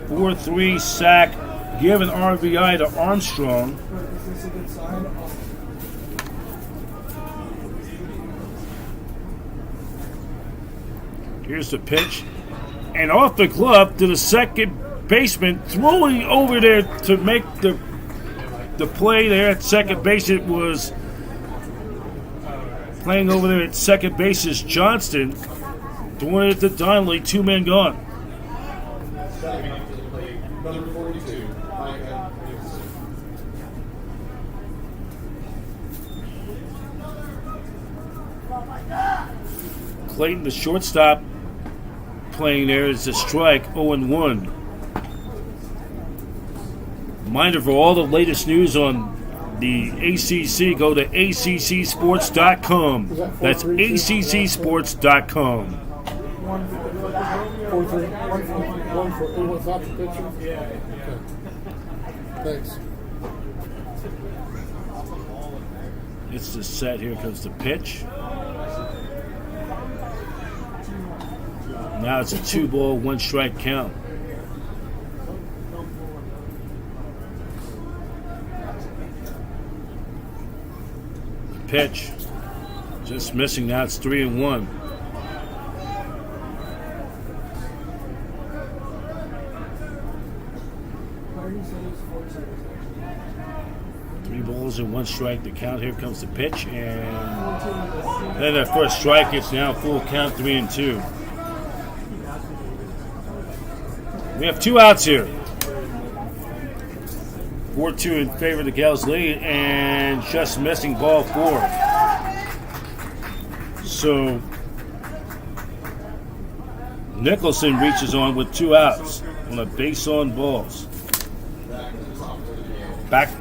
4-3 sack, give an RBI to Armstrong. Is this a good sign? Here's the pitch. And off the glove to the second baseman, throwing over there to make the play there at second base. It was playing over there at second base is Johnston. Throwing it to Donnelly, 2 men gone. Number 42. Clayton, the shortstop, playing there is a strike, 0-1. Reminder for all the latest news on the ACC, go to ACCsports.com. That's ACCsports.com. 4-3. 1 for it was not the pitcher? Yeah. Okay. Thanks. It's the set. Here comes the pitch. Now it's a 2-ball, 1 strike count. The pitch. Just missing. Now it's 3-1. Three balls and 1 strike to count. Here comes the pitch, and then the first strike. It's now full count, 3-2. We have 2 outs here. 4-2 in favor of the Gaels lead, and just missing ball 4. So Nicholson reaches on with 2 outs on a base on balls.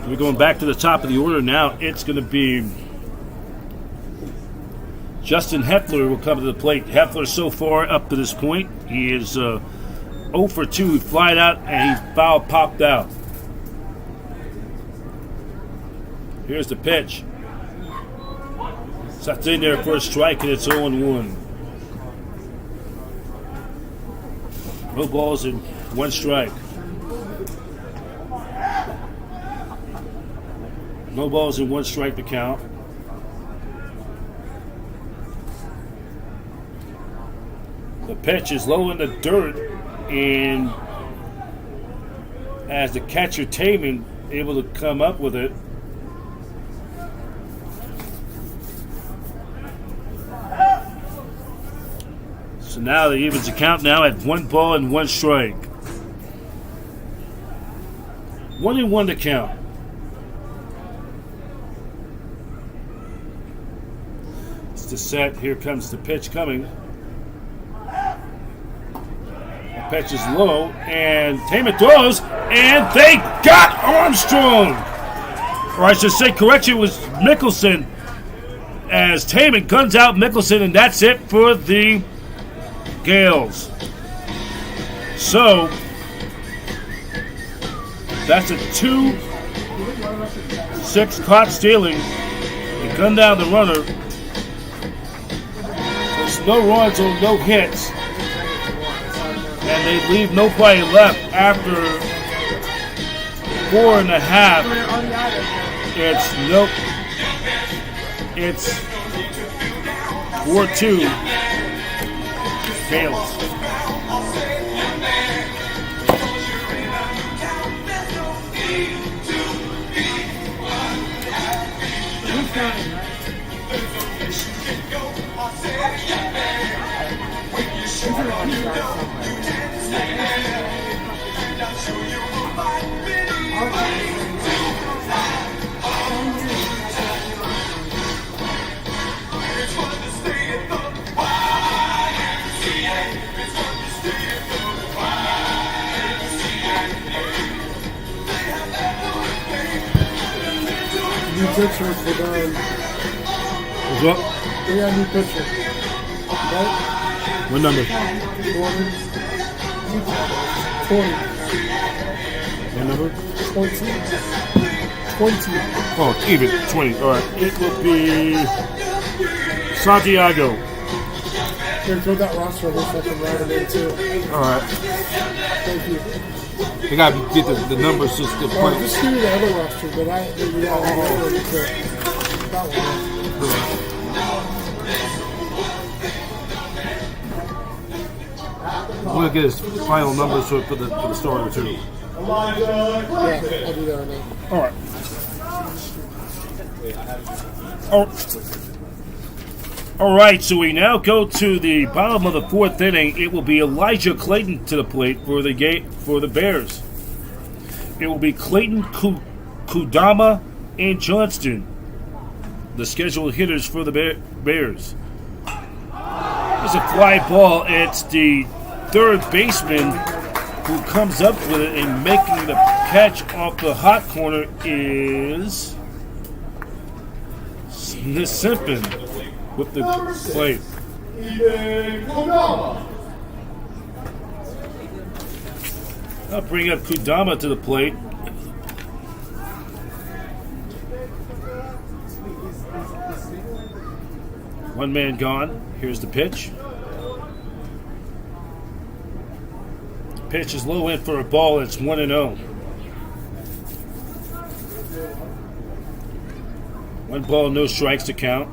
We're going back to the top of the order now. It's going to be Justin Heffler will come to the plate. Heffler so far up to this point, he is 0 for 2. He flied out and he foul popped out. Here's the pitch. That's in there for a strike, and it's 0-1. No balls and 1 strike. No balls and 1 strike to count. The pitch is low in the dirt, and as the catcher Taman able to come up with it. So now the evens the count now at 1 ball and 1 strike. 1-1 to count. It's the set. Here comes the pitch coming. The pitch is low, and Taman throws, and they got Armstrong. Or I should say, correction, was Mickelson. As Taman guns out Mickelson, and that's it for the Gaels. So that's a 2-6 caught stealing. They gun down the runner. There's no runs or no hits, and they leave nobody left after 4.5. It's 4-2. Gaels. new pitcher for them. What's up? They got a new pitcher. Right? What number? 20. What number? 20. Oh, even 20. All right. It will be Santiago. Here, throw that roster over so I can write it in too. All right. Thank you. They got to get the numbers just to Oh, play. just give me the other roster, but that one. We'll get his final numbers for the starter too. Yeah, I'll do that right now. All right. Oh. All right, so we now go to the bottom of the fourth inning. It will be Elijah Clayton to the plate for the Bears. It will be Clayton, Kudama, and Johnston, the scheduled hitters for the Bears. It's a fly ball. It's the third baseman who comes up with it, and making the catch off the hot corner is Simpson with the plate. I'll bring up Kudama to the plate. One man gone. Here's the pitch. Pitch is low in for a ball. It's 1-0. 1 ball, no strikes to count.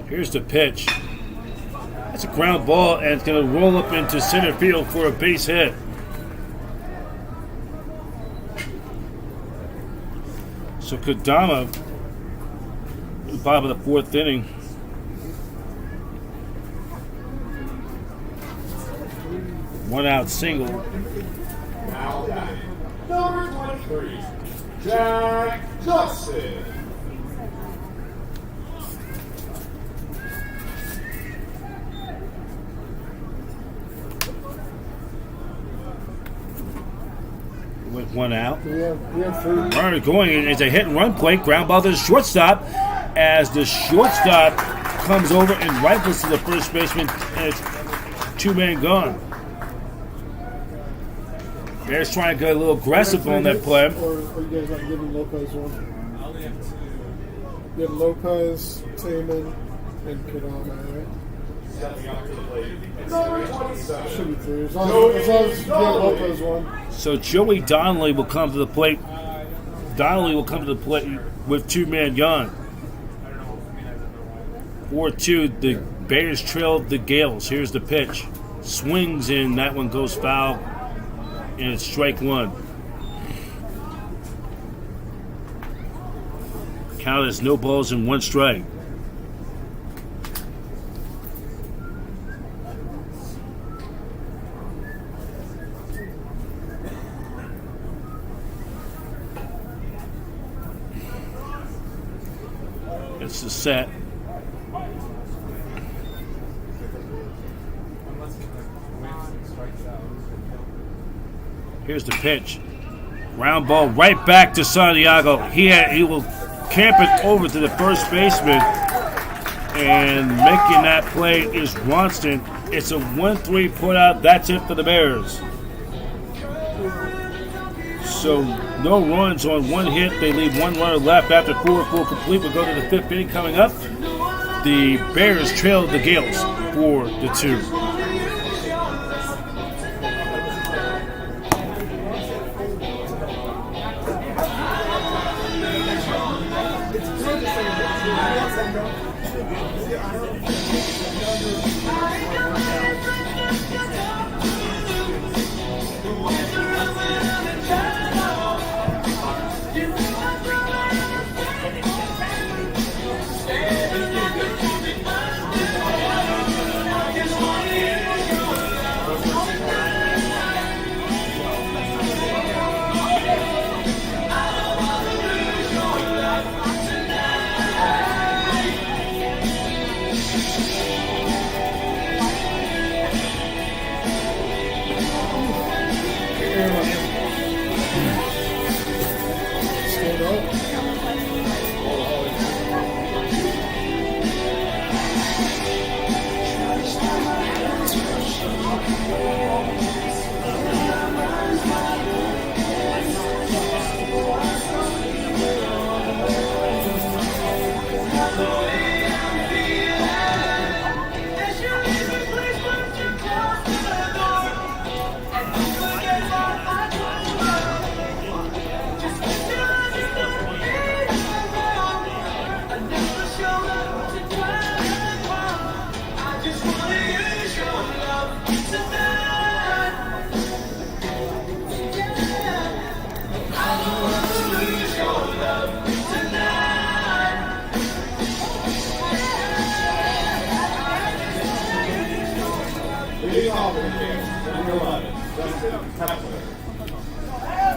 Here's the pitch. That's a ground ball, and it's going to roll up into center field for a base hit. So Kodama, bottom of the fourth inning. One out single. Number 23, Jack Johnson. With 1 out. We have 3. Runner going is a hit and run play. Ground ball to the shortstop. As the shortstop comes over and rifles to the first baseman, and it's 2 men gone. Bears trying to get a little aggressive on that play. Or you guys not giving Lopez one? You have Lopez, Taman, and Kodama, right? Should be 3. As long as you get Lopez one. So Joey Donnelly will come to the plate. Donnelly will come to the plate with 2 men gone. 4-2. The Bears trail the Gaels. Here's the pitch. Swings in. That one goes foul. And it's strike 1. Count as no balls and 1 strike. It's the set. Here's the pitch. Ground ball right back to Santiago. He will camp it over to the first baseman. And making that play is Ronston. It's a 1-3 put out. That's it for the Bears. So no runs on 1 hit. They leave 1 runner left after 4 full complete. We'll go to the 5th inning coming up. The Bears trail the Gaels 4-2.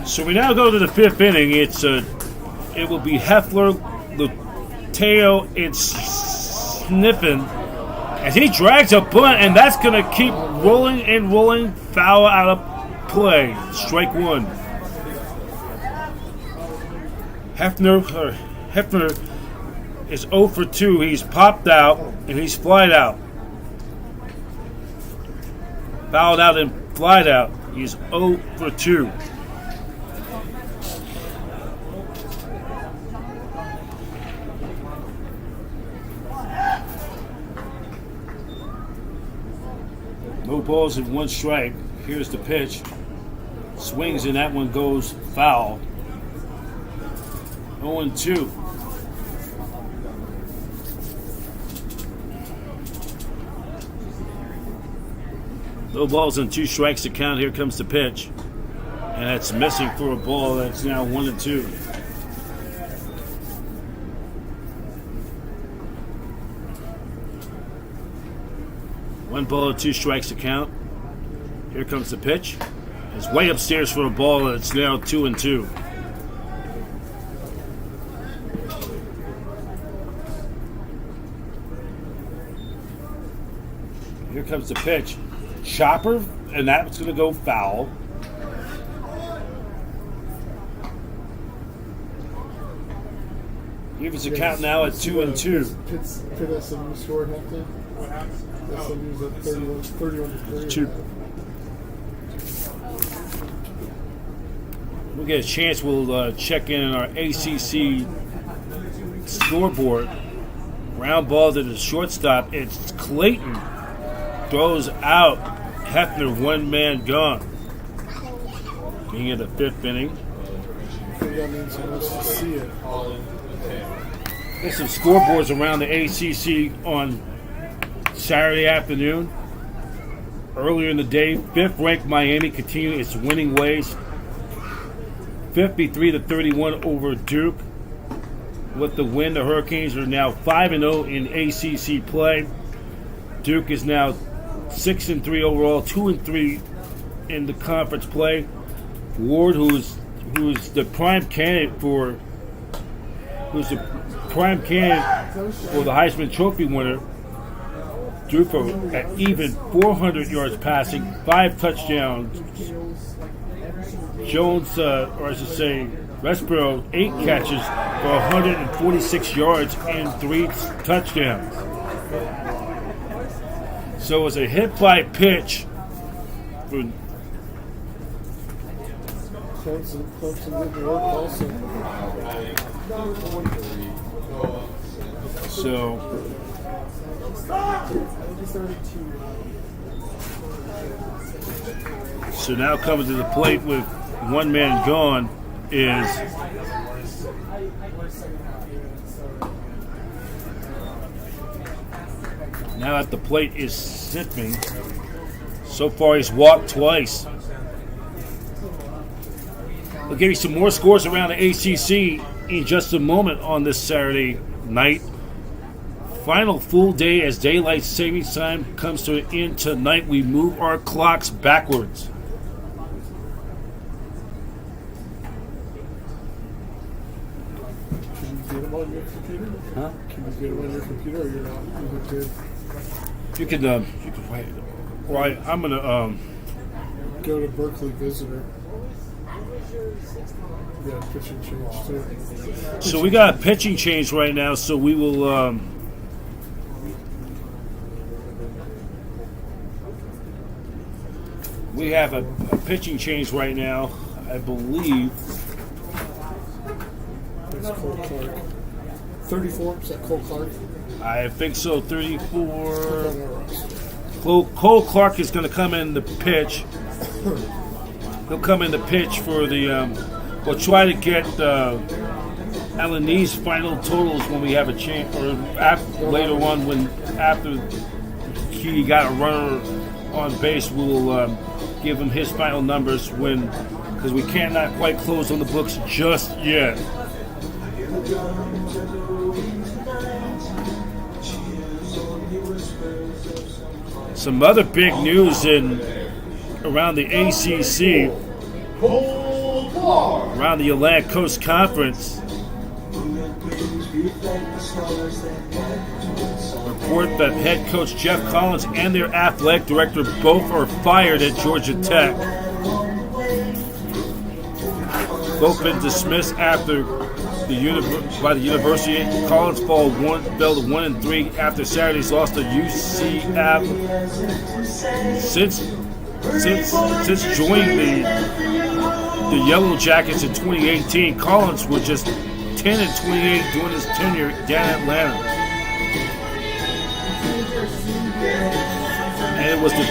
So we now go to the fifth inning. It will be Heffler, Luteo, and Sniffen as he drags a bunt, and that's going to keep rolling and rolling. Foul out of play. Strike one. Hefner is 0 for 2. He's popped out and he's flied out. Fouled out and flied out. He's 0 for 2. No balls and one strike. Here's the pitch. Swings and that one goes foul. 0-2. No balls and 2 strikes to count. Here comes the pitch. And that's missing for a ball. That's now 1-2. One ball and 2 strikes to count. Here comes the pitch. It's way upstairs for a ball, and it's now 2-2. Here comes the pitch. Chopper, and that's going to go foul. Gives the count now at 2-2. Pitt SMU scored halftime. SMU's at 31-3. We'll get a chance. We'll check in on our ACC scoreboard. Ground ball to the shortstop. It's Clayton. Throws out. Hefner, one man gone. Being in the fifth inning. I think that means he wants to see it. There's some scoreboards around the ACC on Saturday afternoon. Earlier in the day, 5th ranked Miami continuing its winning ways. 53-31 over Duke. With the win, the Hurricanes are now 5-0 in ACC play. Duke is now 6-3 overall, 2-3 in the conference play. Ward, who's the prime candidate for the Heisman Trophy winner, Duke at even 400 yards passing, 5 touchdowns. Jones, Respiro, 8 catches for 146 yards and 3 touchdowns. So it was a hit by pitch for Clemson did the work also. So now coming to the plate with one man gone is now at the plate is Sniffing. So far he's walked twice. We'll give you some more scores around the ACC in just a moment on this Saturday night. Final full day as daylight savings time comes to an end tonight. We move our clocks backwards. Can you get them on your computer? Huh? Can you get them on your computer, or you're not? You can wait. Right, I'm gonna Go to Berkeley Visitor. Yeah, pitching change too. So we got a pitching change right now, so we will we have a pitching change right now, I believe. It's Cole Clark. 34, is that Cole Clark? I think so, 34. Cole Clark is going to come in the pitch. He'll come in the pitch for the we'll try to get Alan Nee's final totals when we have a chance, or later on after he got a runner on base. We'll give him his final numbers because we cannot quite close on the books just yet. Some other big news in around the ACC, Cold War. around the Atlantic Coast Conference. Report that head coach Jeff Collins and their athletic director both are fired at Georgia Tech. Both been dismissed after by the university. Collins fell to 1-3 after Saturday's loss to UCF. Since joining the Yellow Jackets in 2018, Collins was just 10-28 during his tenure down in Atlanta. And it was the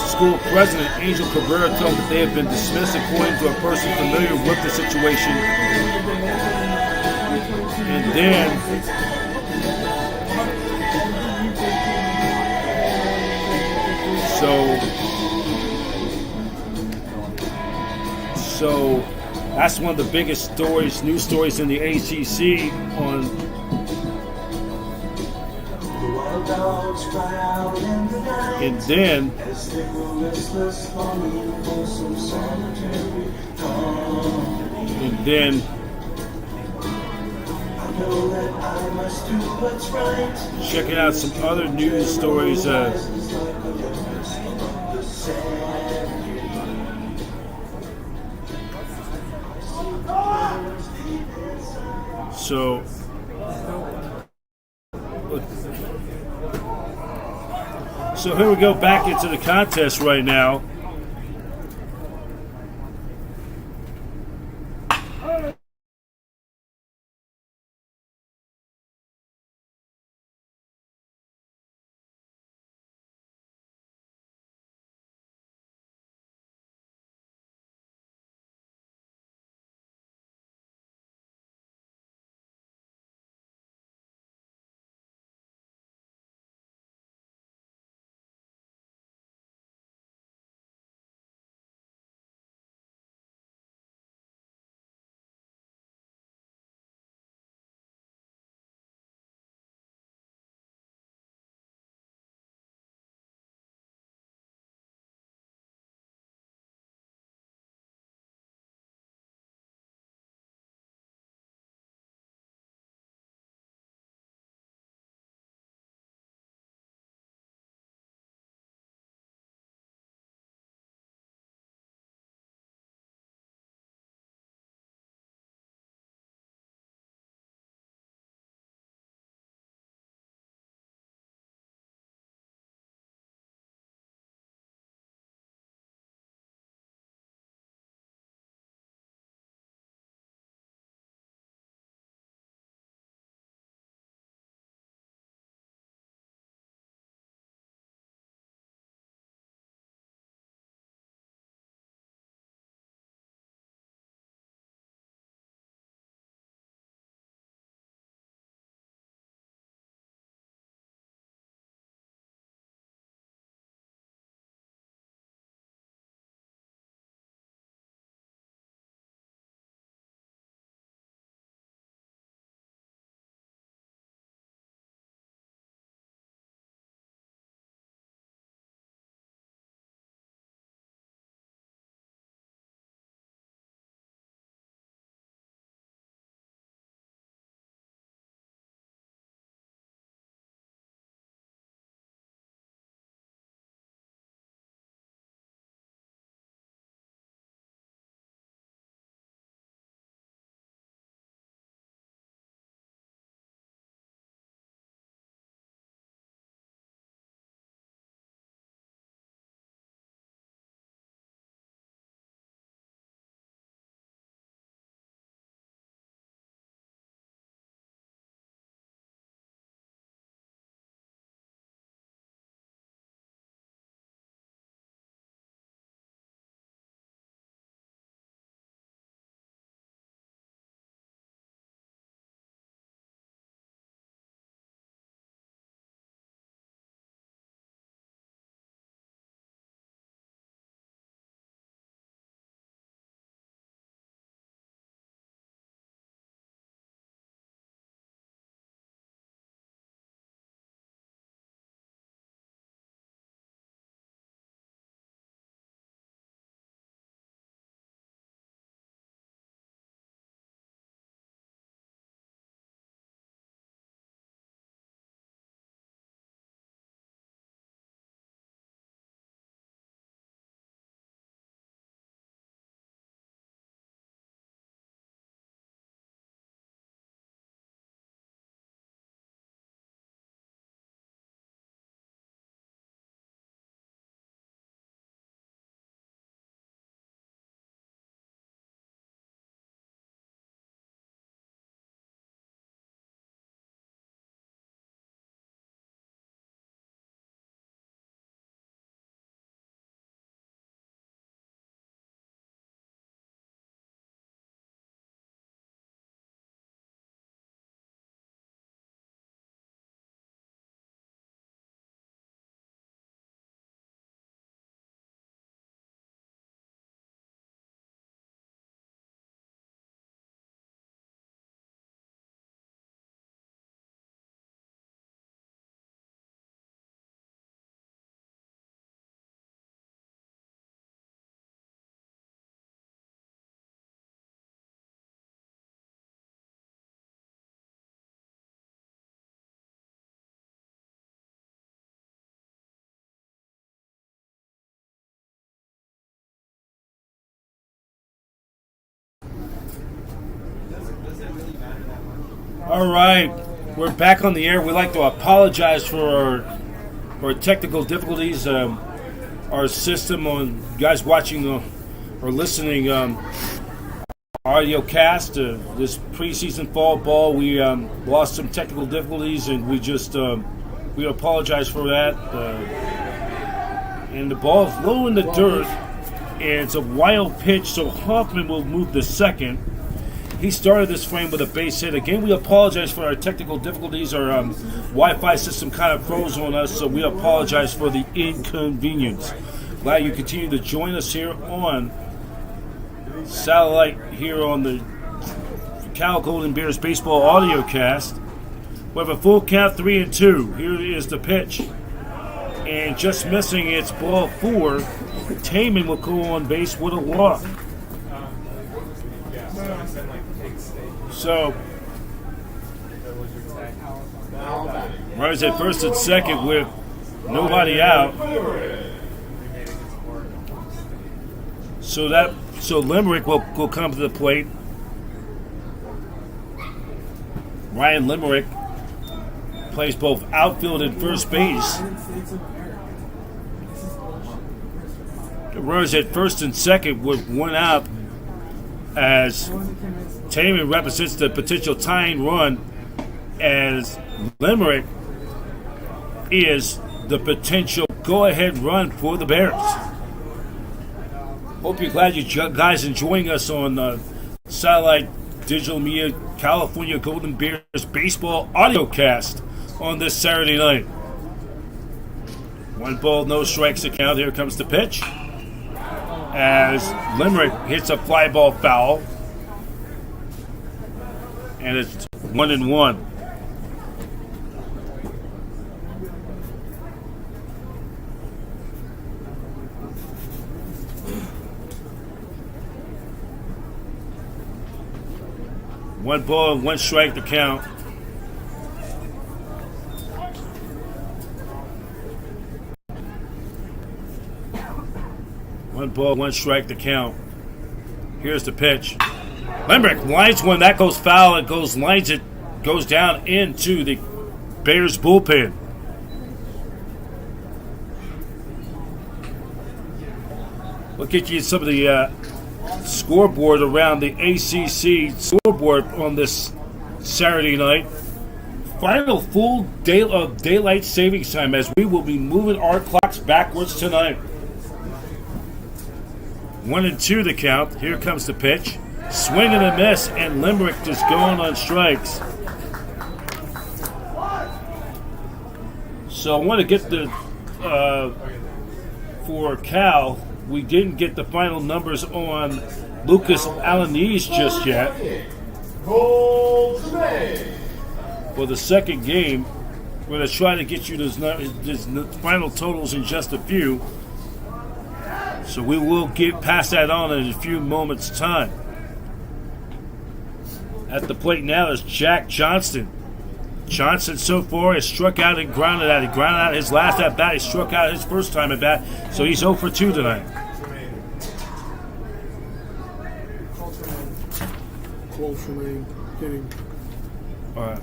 school president, Angel Cabrera, told them that they had been dismissed according to a person familiar with the situation. And then so that's one of the biggest news stories in the ACC on. And then checking out some other news stories. So here we go back into the contest right now. All right, we're back on the air. We'd like to apologize for our technical difficulties. Our system on guys watching or listening audio cast this preseason fall ball. We lost some technical difficulties, and we apologize for that. And the ball is low in the dirt, and it's a wild pitch, so Hoffman will move to second. He started this frame with a base hit. Again, we apologize for our technical difficulties. Our Wi-Fi system kind of froze on us, so we apologize for the inconvenience. Glad you continue to join us here on satellite here on the Cal Golden Bears baseball audio cast. We have a full count, 3-2. Here is the pitch. And just missing, it's ball 4. Taman will go on base with a walk. So, runners at first and second with nobody out. So Limerick will come to the plate. Ryan Limerick plays both outfield and first base. The runners at first and second with one out as Taman represents the potential tying run, as Limerick is the potential go-ahead run for the Bears. Hope you're glad you guys enjoying us on Satellite Digital Media California Golden Bears baseball audio cast on this Saturday night. 1 ball, no strikes to count. Here comes the pitch as Limerick hits a fly ball foul, and it's 1-1. One ball, 1 strike to count. One ball, 1 strike to count. Here's the pitch. Limerick lines one. That goes foul. It goes down into the Bears bullpen. We'll get you some of the scoreboard around the ACC scoreboard on this Saturday night. Final full day of daylight savings time as we will be moving our clocks backwards tonight. 1-2 the count. Here comes the pitch. Swing and a miss, and Limerick just going on strikes. So I want to get the for Cal. We didn't get the final numbers on Lucas Alanese just yet. For the second game, we're going to try to get you those final totals in just a few. So we will get past that on in a few moments' time. At the plate now is Jack Johnston. Johnson so far has struck out and grounded out. He grounded out his last at bat. He struck out his first time at bat, so he's 0 for 2 tonight. Cole Tremaine hitting. All right.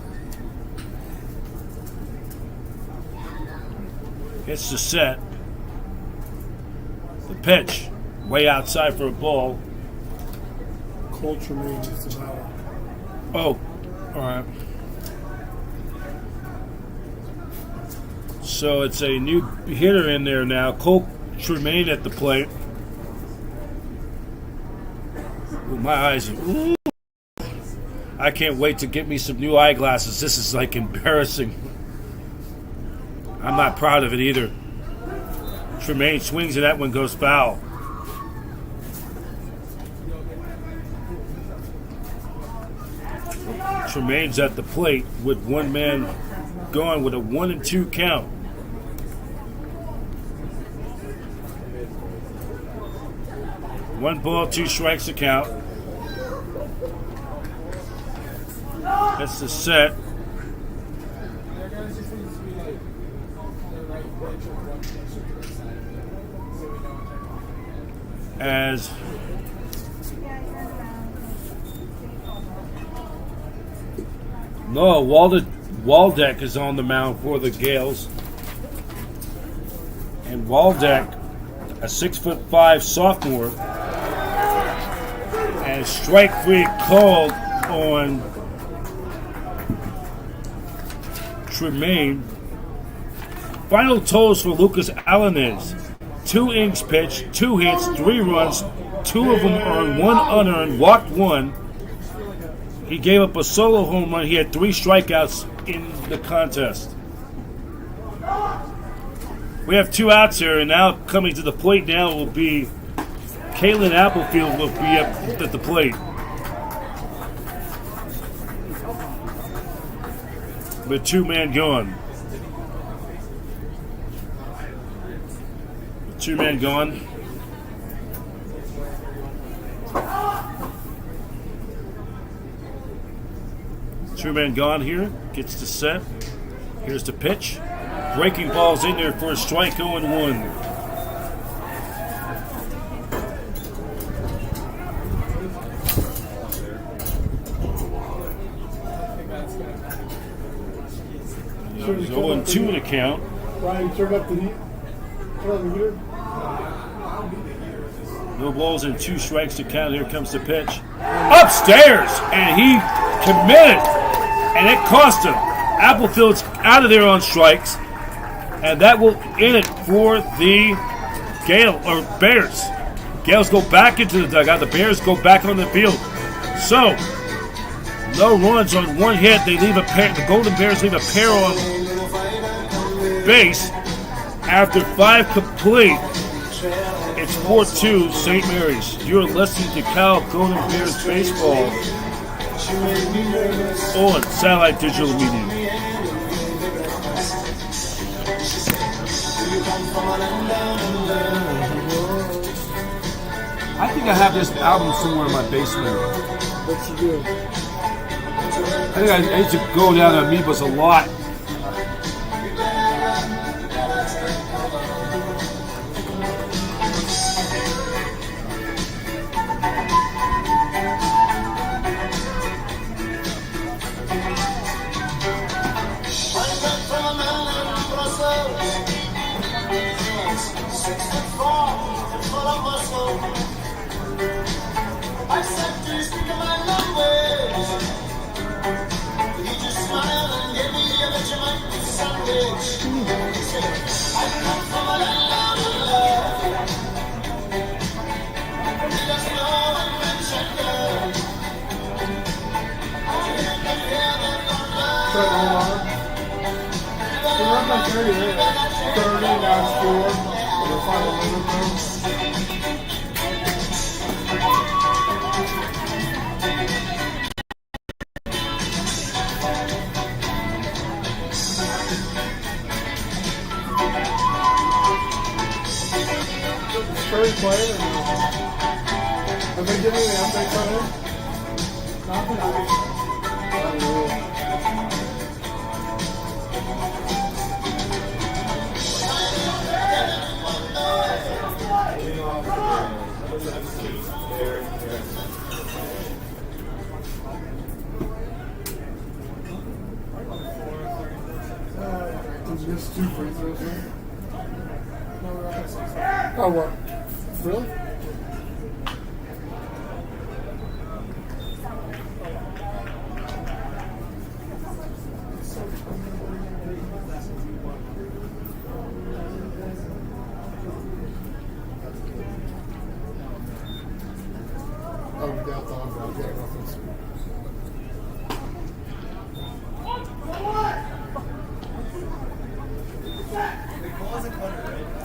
It's the set. The pitch, way outside for a ball. Cole Tremaine is the batter. Oh, all right. So it's a new hitter in there now. Cole Tremaine at the plate. Ooh, my eyes. Ooh. I can't wait to get me some new eyeglasses. This is like embarrassing. I'm not proud of it either. Tremaine swings and that one goes foul. Tremaine's at the plate with one man going with a 1-2 count. One ball, 2 strikes to count. That's the set. As No, Waldeck is on the mound for the Gaels. And Waldeck, a 6'5" sophomore, and strike three called on Tremaine. Final totals for Lucas Allen is 2 innings pitched, 2 hits, 3 runs, 2 of them earned, 1 unearned, walked 1. He gave up a solo home run. He had 3 strikeouts in the contest. We have 2 outs here, and now coming to the plate now will be Caitlin Applefield will be at the plate. With 2-man going. 2-man going. Two-man gone here. Gets the set. Here's the pitch. Breaking ball's in there for a strike 0-1. There's 0-2 in the count. Ryan, turn up the heat. Turn on the heater. No balls and 2 strikes to count. Here comes the pitch. Upstairs! And he committed. And it cost him. Applefield's out of there on strikes. And that will end it for the Bears. Gaels go back into the dugout. The Bears go back on the field. So, no runs on 1 hit. They leave a pair. The Golden Bears leave a pair on base. After 5 complete, it's 4-2 St. Mary's. You're listening to Cal Golden Bears baseball on Satellite Digital Media. I think I have this album somewhere in my basement. What you do? I think I used to go down to Amoebas a lot. Have they given you the updates on him? Did you miss 2 free throws? Oh, what? Really?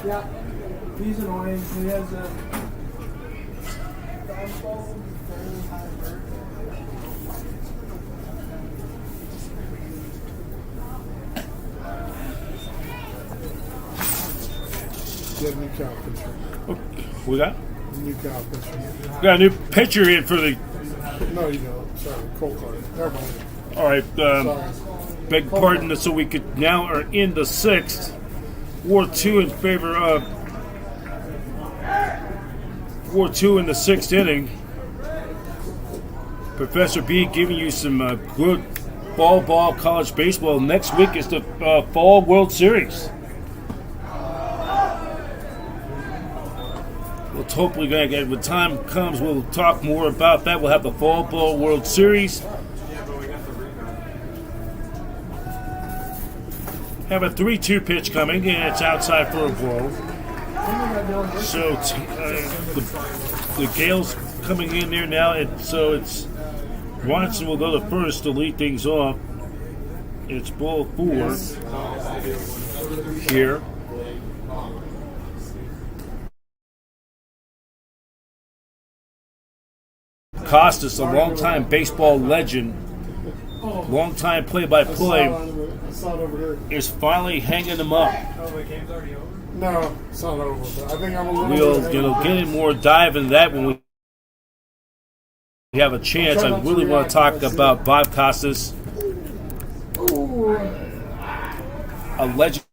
Yeah. He's annoying. He has a fastball very high vert. Get a new cow pitcher. We got? New cow pitcher. We got a new pitcher in for the. No, you don't. Sorry, Colt Carter. Never mind. All right. Sorry. Beg pardon. So we could now are in the 6th. 4-2 in favor of 4-2 in the 6th inning. Professor B giving you some good fall ball, college baseball. Next week is the Fall World Series. We'll hopefully going to get, when time comes, we'll talk more about that. We'll have the Fall Ball World Series. Have a 3-2 pitch coming, and it's outside for a ball. So the Gaels coming in there now, so it's Watson will go to first to lead things off. It's ball 4 here. Costas, a longtime baseball legend, longtime play-by-play, is finally hanging them up. No, it's not over. But I think I'm a little We'll get in more dive into that when we have a chance. I really want to talk about Bob Costas, a legend.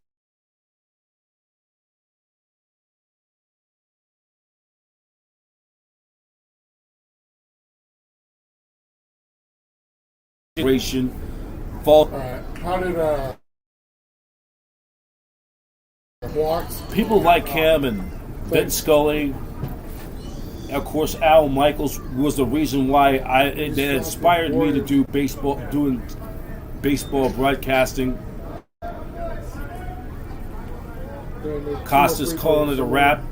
All right. How did blocks? People like him and Ben Scully, of course, Al Michaels was the reason why that inspired me to do doing baseball broadcasting. Costas calling it a wrap.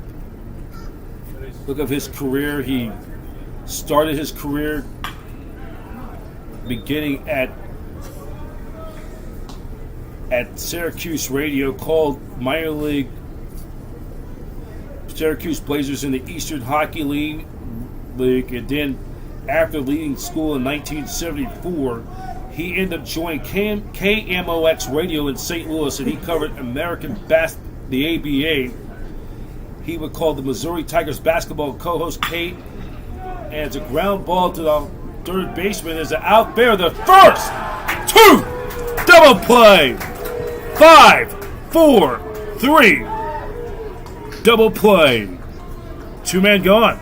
Look at his career. He started his career beginning at Syracuse Radio, called minor league Syracuse Blazers in the Eastern Hockey League, and then after leaving school in 1974, he ended up joining KMOX Radio in St. Louis, and he covered the ABA. He would call the Missouri Tigers basketball co-host Kate, and it's a ground ball to the third baseman is out there. The first 2 double play. 5, 4, 3 double play. 2 men gone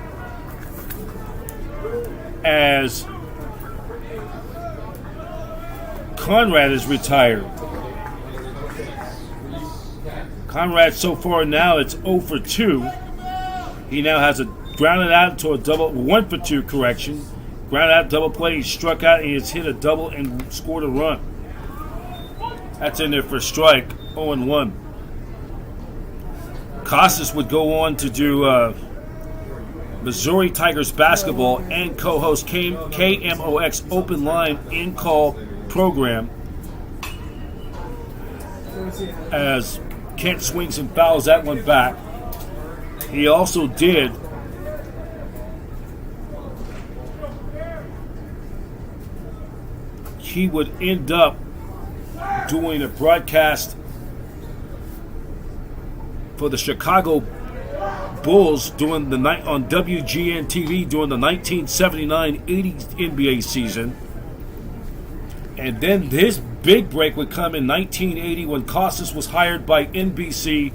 as Conrad is retired. Conrad so far now it's 0 for 2. He now has a grounded out into a double, 1 for 2 correction. Grounded out double play. He struck out and he has hit a double and scored a run. That's in there for strike, 0-1. Costas would go on to do Missouri Tigers basketball and co-host KMOX Open Line in-call program as Kent swings and fouls that one back. He also did he would end up doing a broadcast for the Chicago Bulls doing the night on WGN TV during the 1979-80 NBA season. And then his big break would come in 1980 when Costas was hired by NBC.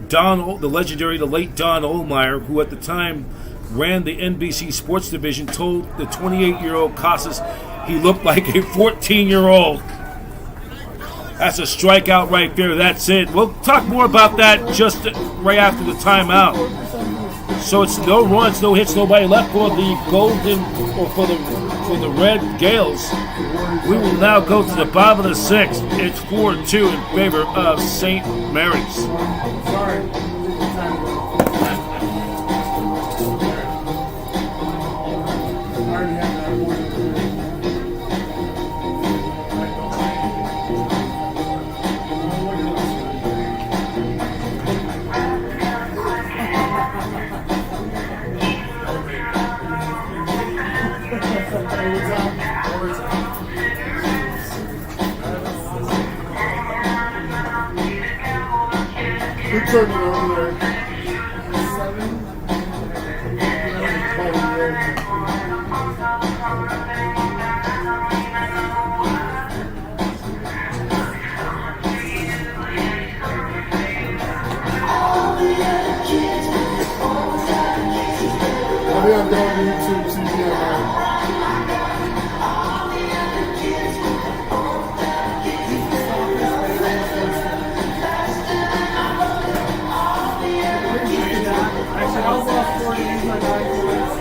The late Don Ohlmeyer, who at the time ran the NBC sports division, told the 28-year-old Costas he looked like a 14-year-old. That's a strikeout right there. That's it. We'll talk more about that just right after the timeout. So it's no runs, no hits, nobody left for the Golden, or for the Red Gaels. We will now go to the bottom of the 6th. It's 4-2 in favor of St. Mary's. Sorry. Who turned it over there? 7? I'm going to YouTube TV. Actually, I was off 40 to use my dying points.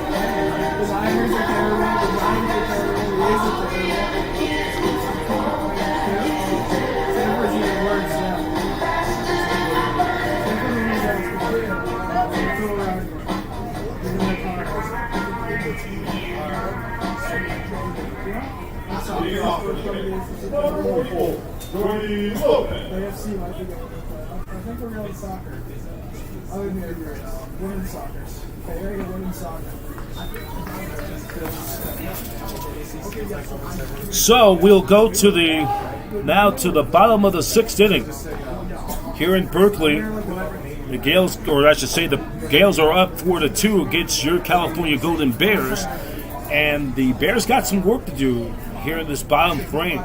The Niners are terrible. The Giants are terrible. The A's are terrible. Denver's even worse now. AFC might be going to play. I think we're going to soccer. Other than the women's soccer. Okay, we're going to women's soccer. So we'll go to the bottom of the 6th inning here in Berkeley. The Gaels, or I should say, the Gaels are up 4-2 against your California Golden Bears, and the Bears got some work to do here in this bottom frame.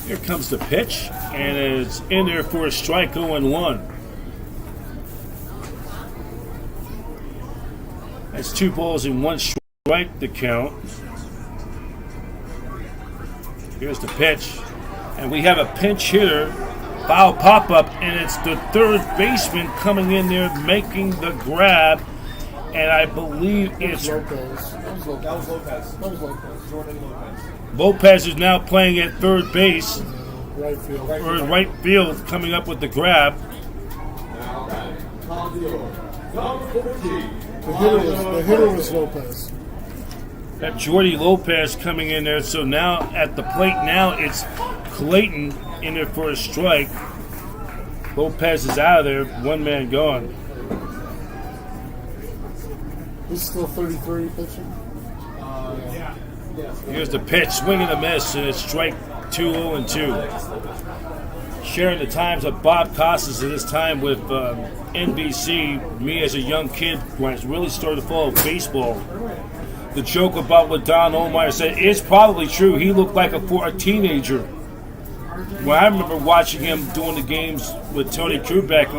Here comes the pitch, and it's in there for a strike, 0-1. That's 2 balls and 1 strike to count. Here's the pitch, and we have a pinch hitter, foul pop-up, and it's the third baseman coming in there making the grab, and I believe it's Lopez. That was Lopez. Jordan Lopez. Lopez is now playing at third base, Right field. or right field, coming up with the grab. The hitter was Lopez. That Jordy Lopez coming in there. So now at the plate, now it's Clayton in there for a strike. Lopez is out of there. 1 man gone. He's still 33 pitching. Here's the pitch, swing and a miss, and it's strike 2, 0-2. Sharing the times of Bob Costas at this time with NBC. Me as a young kid, when I really started to follow baseball, the joke about what Don Olmeyer said is probably true. He looked like a teenager. When I remember watching him doing the games with Tony Kubek,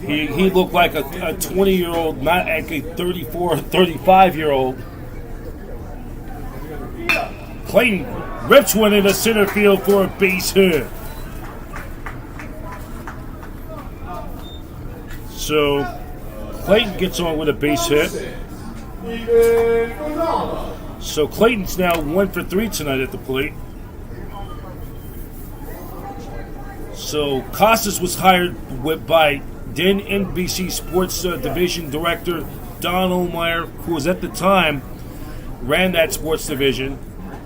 he looked like a 20-year-old, not like a 34 or 35-year-old. Clayton rips one into center field for a base hit. So Clayton gets on with a base hit. So Clayton's now 1 for 3 tonight at the plate. So Costas was hired by then NBC Sports Division Director Don Olmeyer, who was at the time ran that sports division.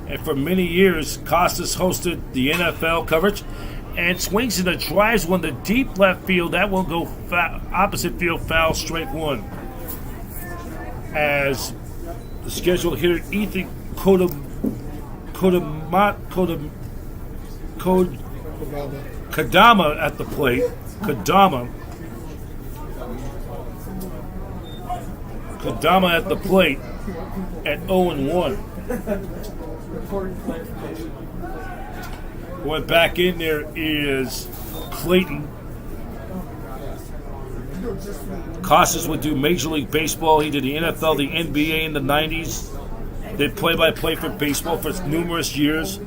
And for many years, Costas hosted the NFL coverage and swings and drives one to deep left field. That will go opposite field foul, strike 1. As the scheduled hitter Ethan Kadama at the plate. Kadama at the plate at 0-1. Going back in there is Clayton. Costas would do Major League Baseball. He did the NFL, the NBA in the 90s. Did play-by-play for baseball for numerous years.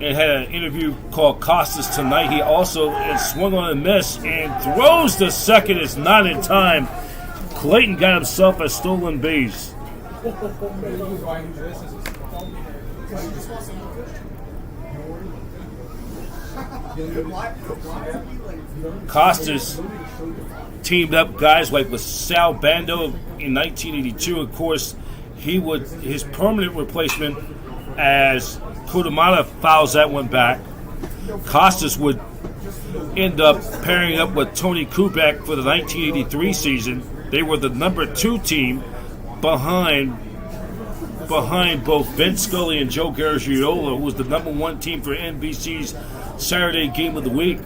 And had an interview called Costas Tonight. He also swung on a miss and throws to second. It's not in time. Clayton got himself a stolen base. Costas teamed up guys like with Sal Bando in 1982. Of course, his permanent replacement as Kudamata fouls that one back. Costas would end up pairing up with Tony Kubek for the 1983 season. They were the number 2 team behind both Vince Scully and Joe Garagiola, who was the number 1 team for NBC's Saturday Game of the Week.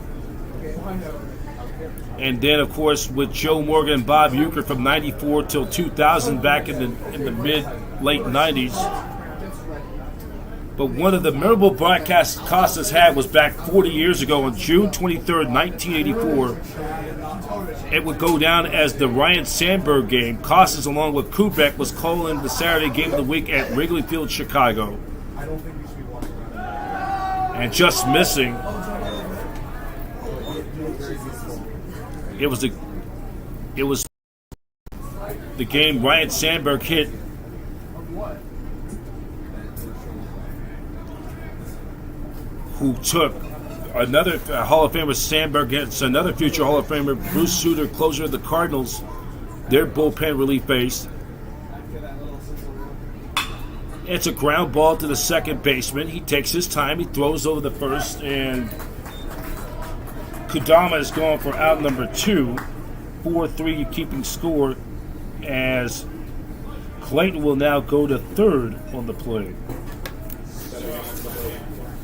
And then, of course, with Joe Morgan and Bob Uecker from 94 till 2000 back in the late 90s. But one of the memorable broadcasts Costas had was back 40 years ago on June 23rd, 1984. It would go down as the Ryan Sandberg game. Costas, along with Kubek, was calling the Saturday Game of the Week at Wrigley Field, Chicago. and just missing. It was the game Ryan Sandberg hit. Who took another Hall of Famer Sandberg against another future Hall of Famer Bruce Sutter, closer of the Cardinals. Their bullpen relief base. It's a ground ball to the second baseman. He takes his time. He throws over the first, and Kodama is going for out number 2. 4-3 keeping score as Clayton will now go to third on the plate.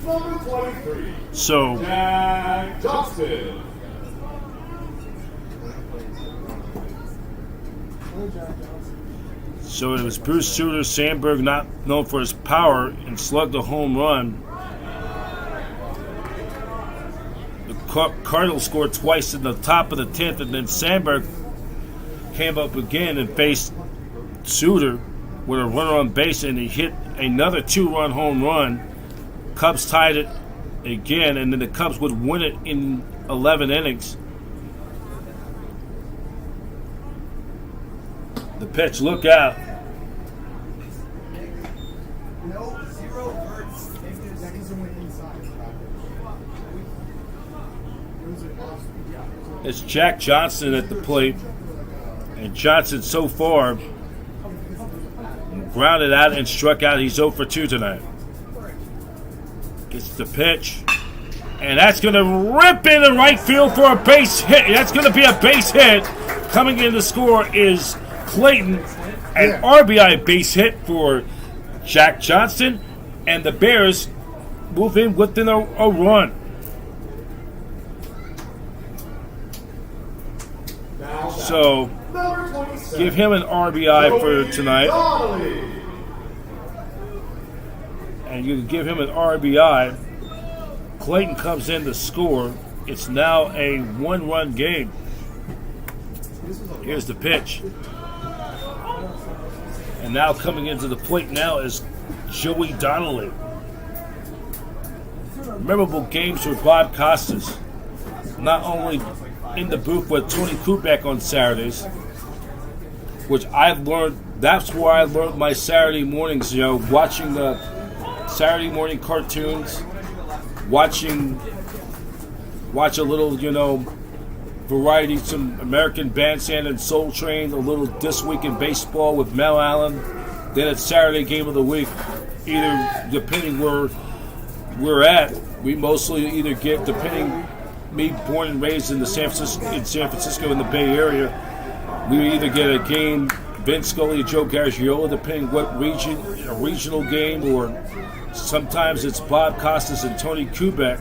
Number 23. So Jack Johnson. So it was Bruce Sutter. Sandberg, not known for his power, and slugged a home run. The Cardinals scored twice in the top of the 10th, and then Sandberg came up again and faced Sutter with a runner on base, and he hit another 2-run home run. Cubs tied it again, and then the Cubs would win it in 11 innings. The pitch, look out. It's Jack Johnson at the plate. And Johnson so far grounded out and struck out. He's 0 for 2 tonight. Gets the pitch. And that's going to rip into right field for a base hit. That's going to be a base hit. Coming in to score is Clayton. An RBI base hit for Jack Johnson. And the Bears move in within a run. So, give him an RBI for tonight. And you can give him an RBI. Clayton comes in to score. It's now a 1-run game. Here's the pitch. And now coming into the plate now is Joey Donnelly. Memorable games for Bob Costas. Not only in the booth with Tony Kubek on Saturdays, which I've learned, that's where I learned my Saturday mornings, watching the Saturday morning cartoons, watch a little, variety, some American Bandstand and Soul Train, a little This Week in Baseball with Mel Allen, then it's Saturday Game of the Week. Either, depending where we're at, we mostly either get, depending, me born and raised in San Francisco in the Bay Area, we either get a game, Vince Scully or Joe Garagiola, depending what region, a regional game, or sometimes it's Bob Costas and Tony Kubek.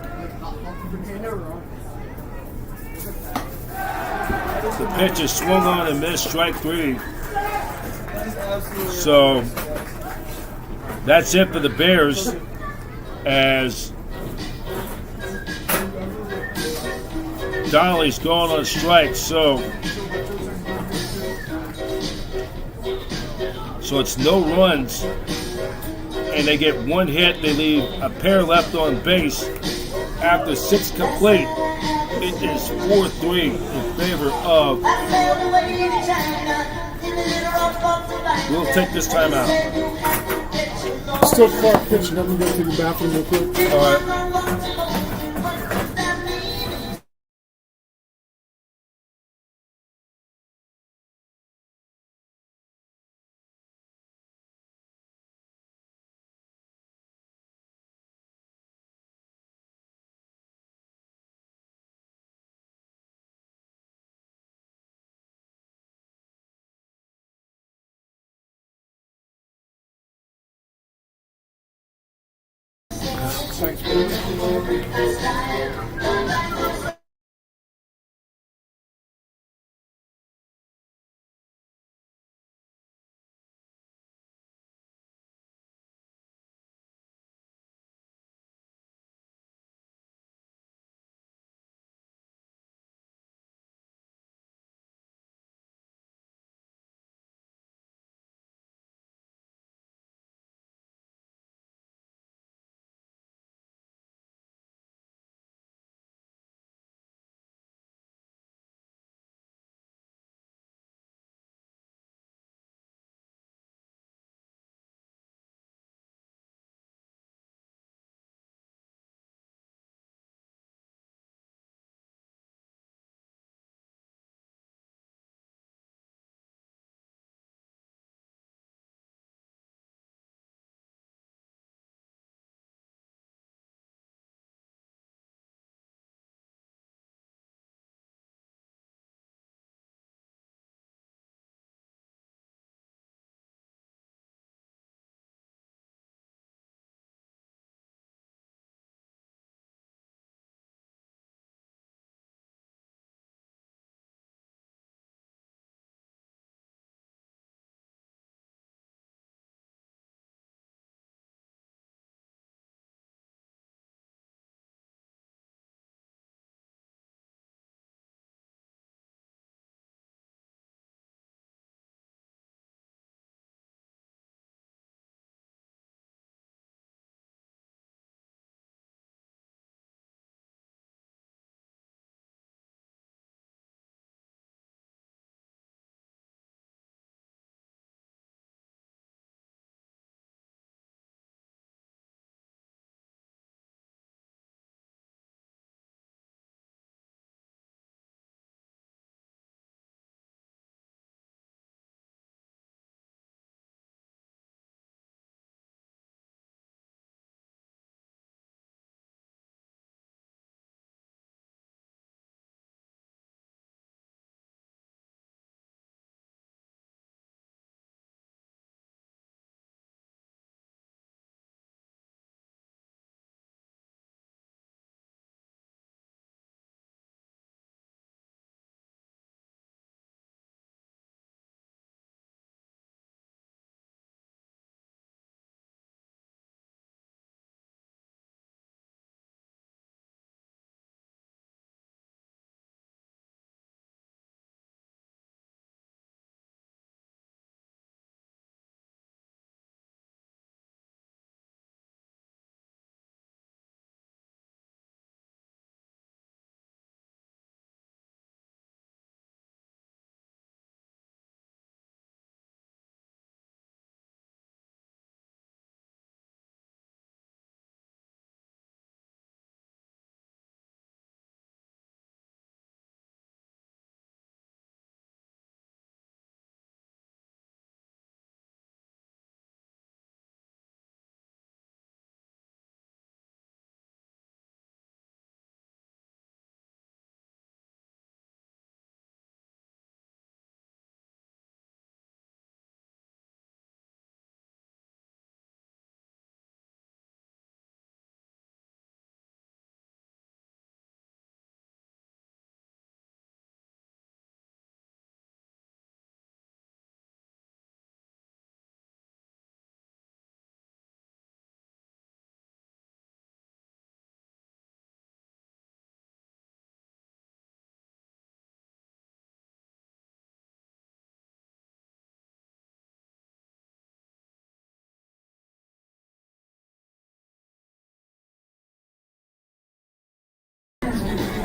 The pitch is swung on and missed, strike 3. So that's it for the Bears, as Donnelly's going on strike. So it's no runs, and they get 1 hit. They leave a pair left on base after 6 complete. It is 4-3 in favor of. We'll take this time out. Still Clark pitching. I'm going to go to the bathroom real quick. All right.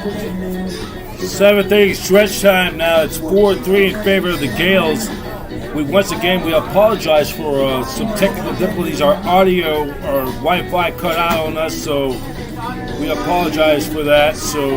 Seventh inning stretch time now. It's 4-3 in favor of the Gaels. Once again we apologize for some technical difficulties. Our audio, our Wi-Fi cut out on us, so we apologize for that. So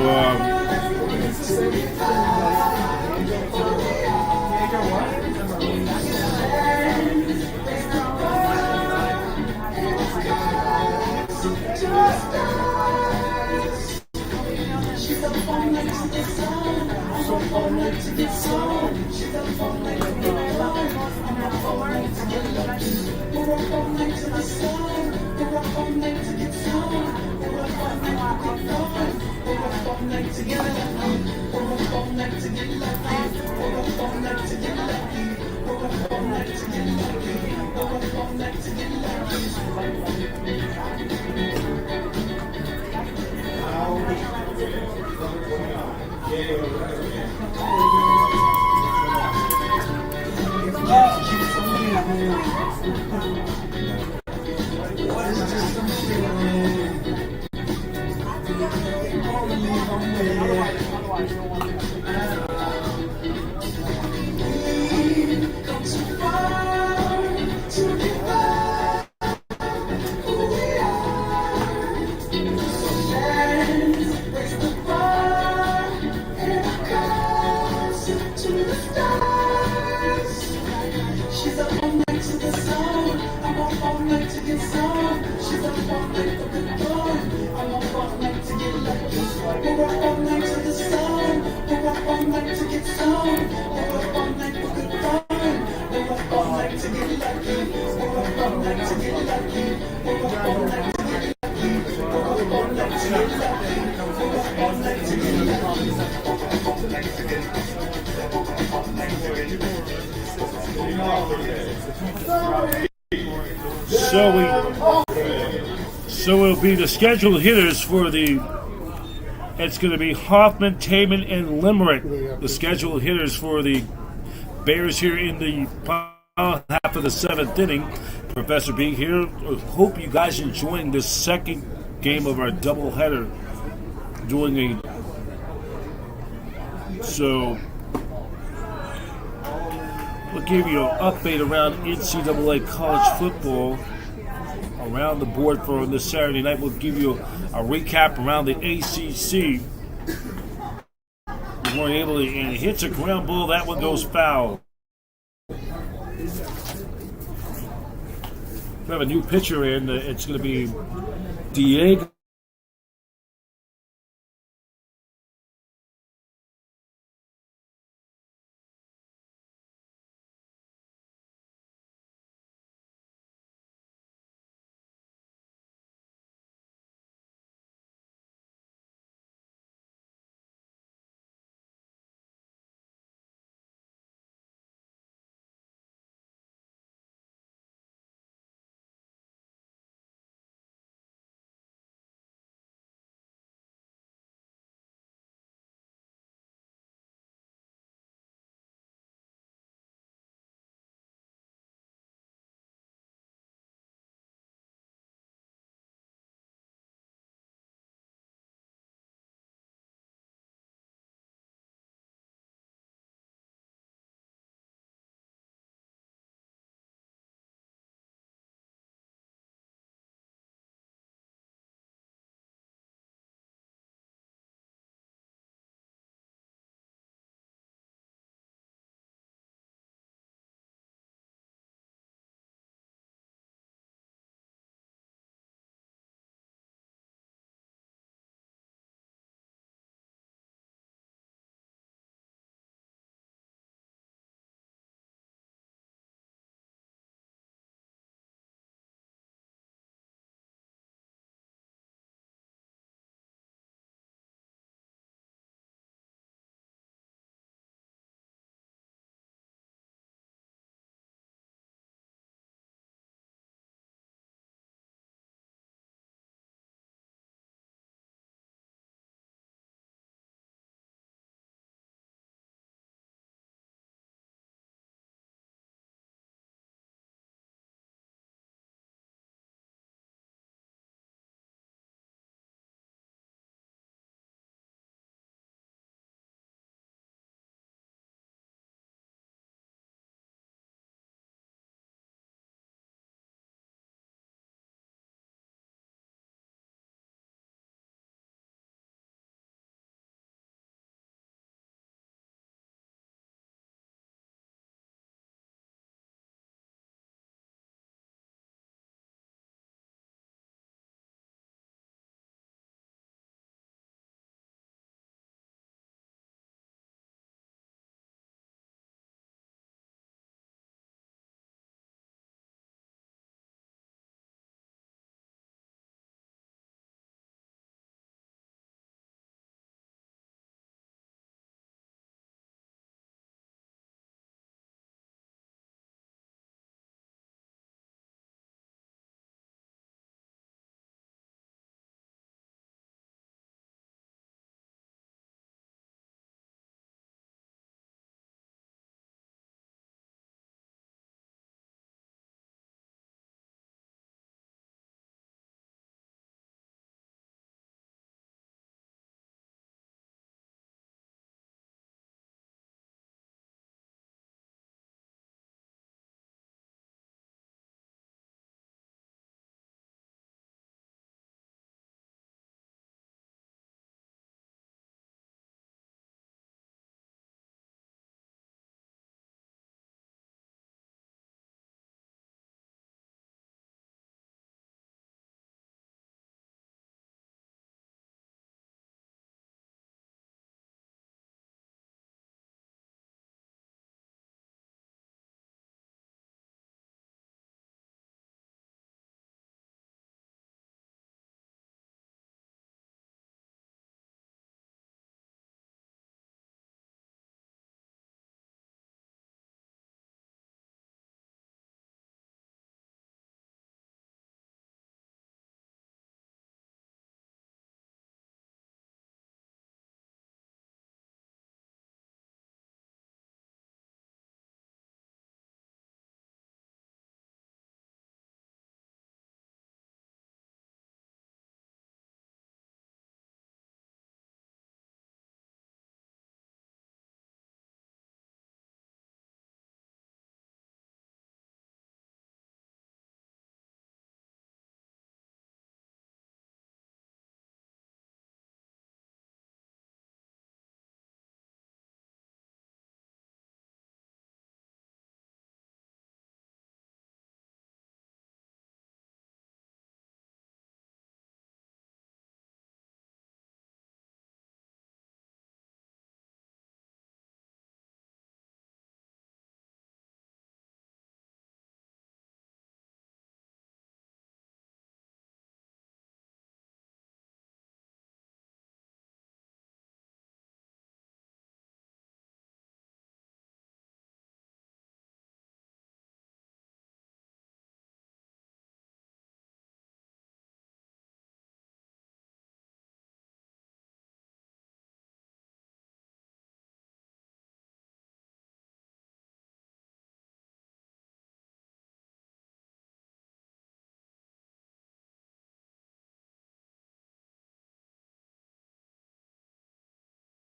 will be the scheduled hitters for the. It's going to be Hoffman, Taman, and Limerick. The scheduled hitters for the Bears here in the final half of the seventh inning. Professor B here. Hope you guys enjoying this second game of our doubleheader. So we'll give you an update around NCAA college football around the board for this Saturday night. We'll give you a recap around the ACC. We weren't able to, and it hits a ground ball. That one goes foul. We have a new pitcher in. It's going to be Diego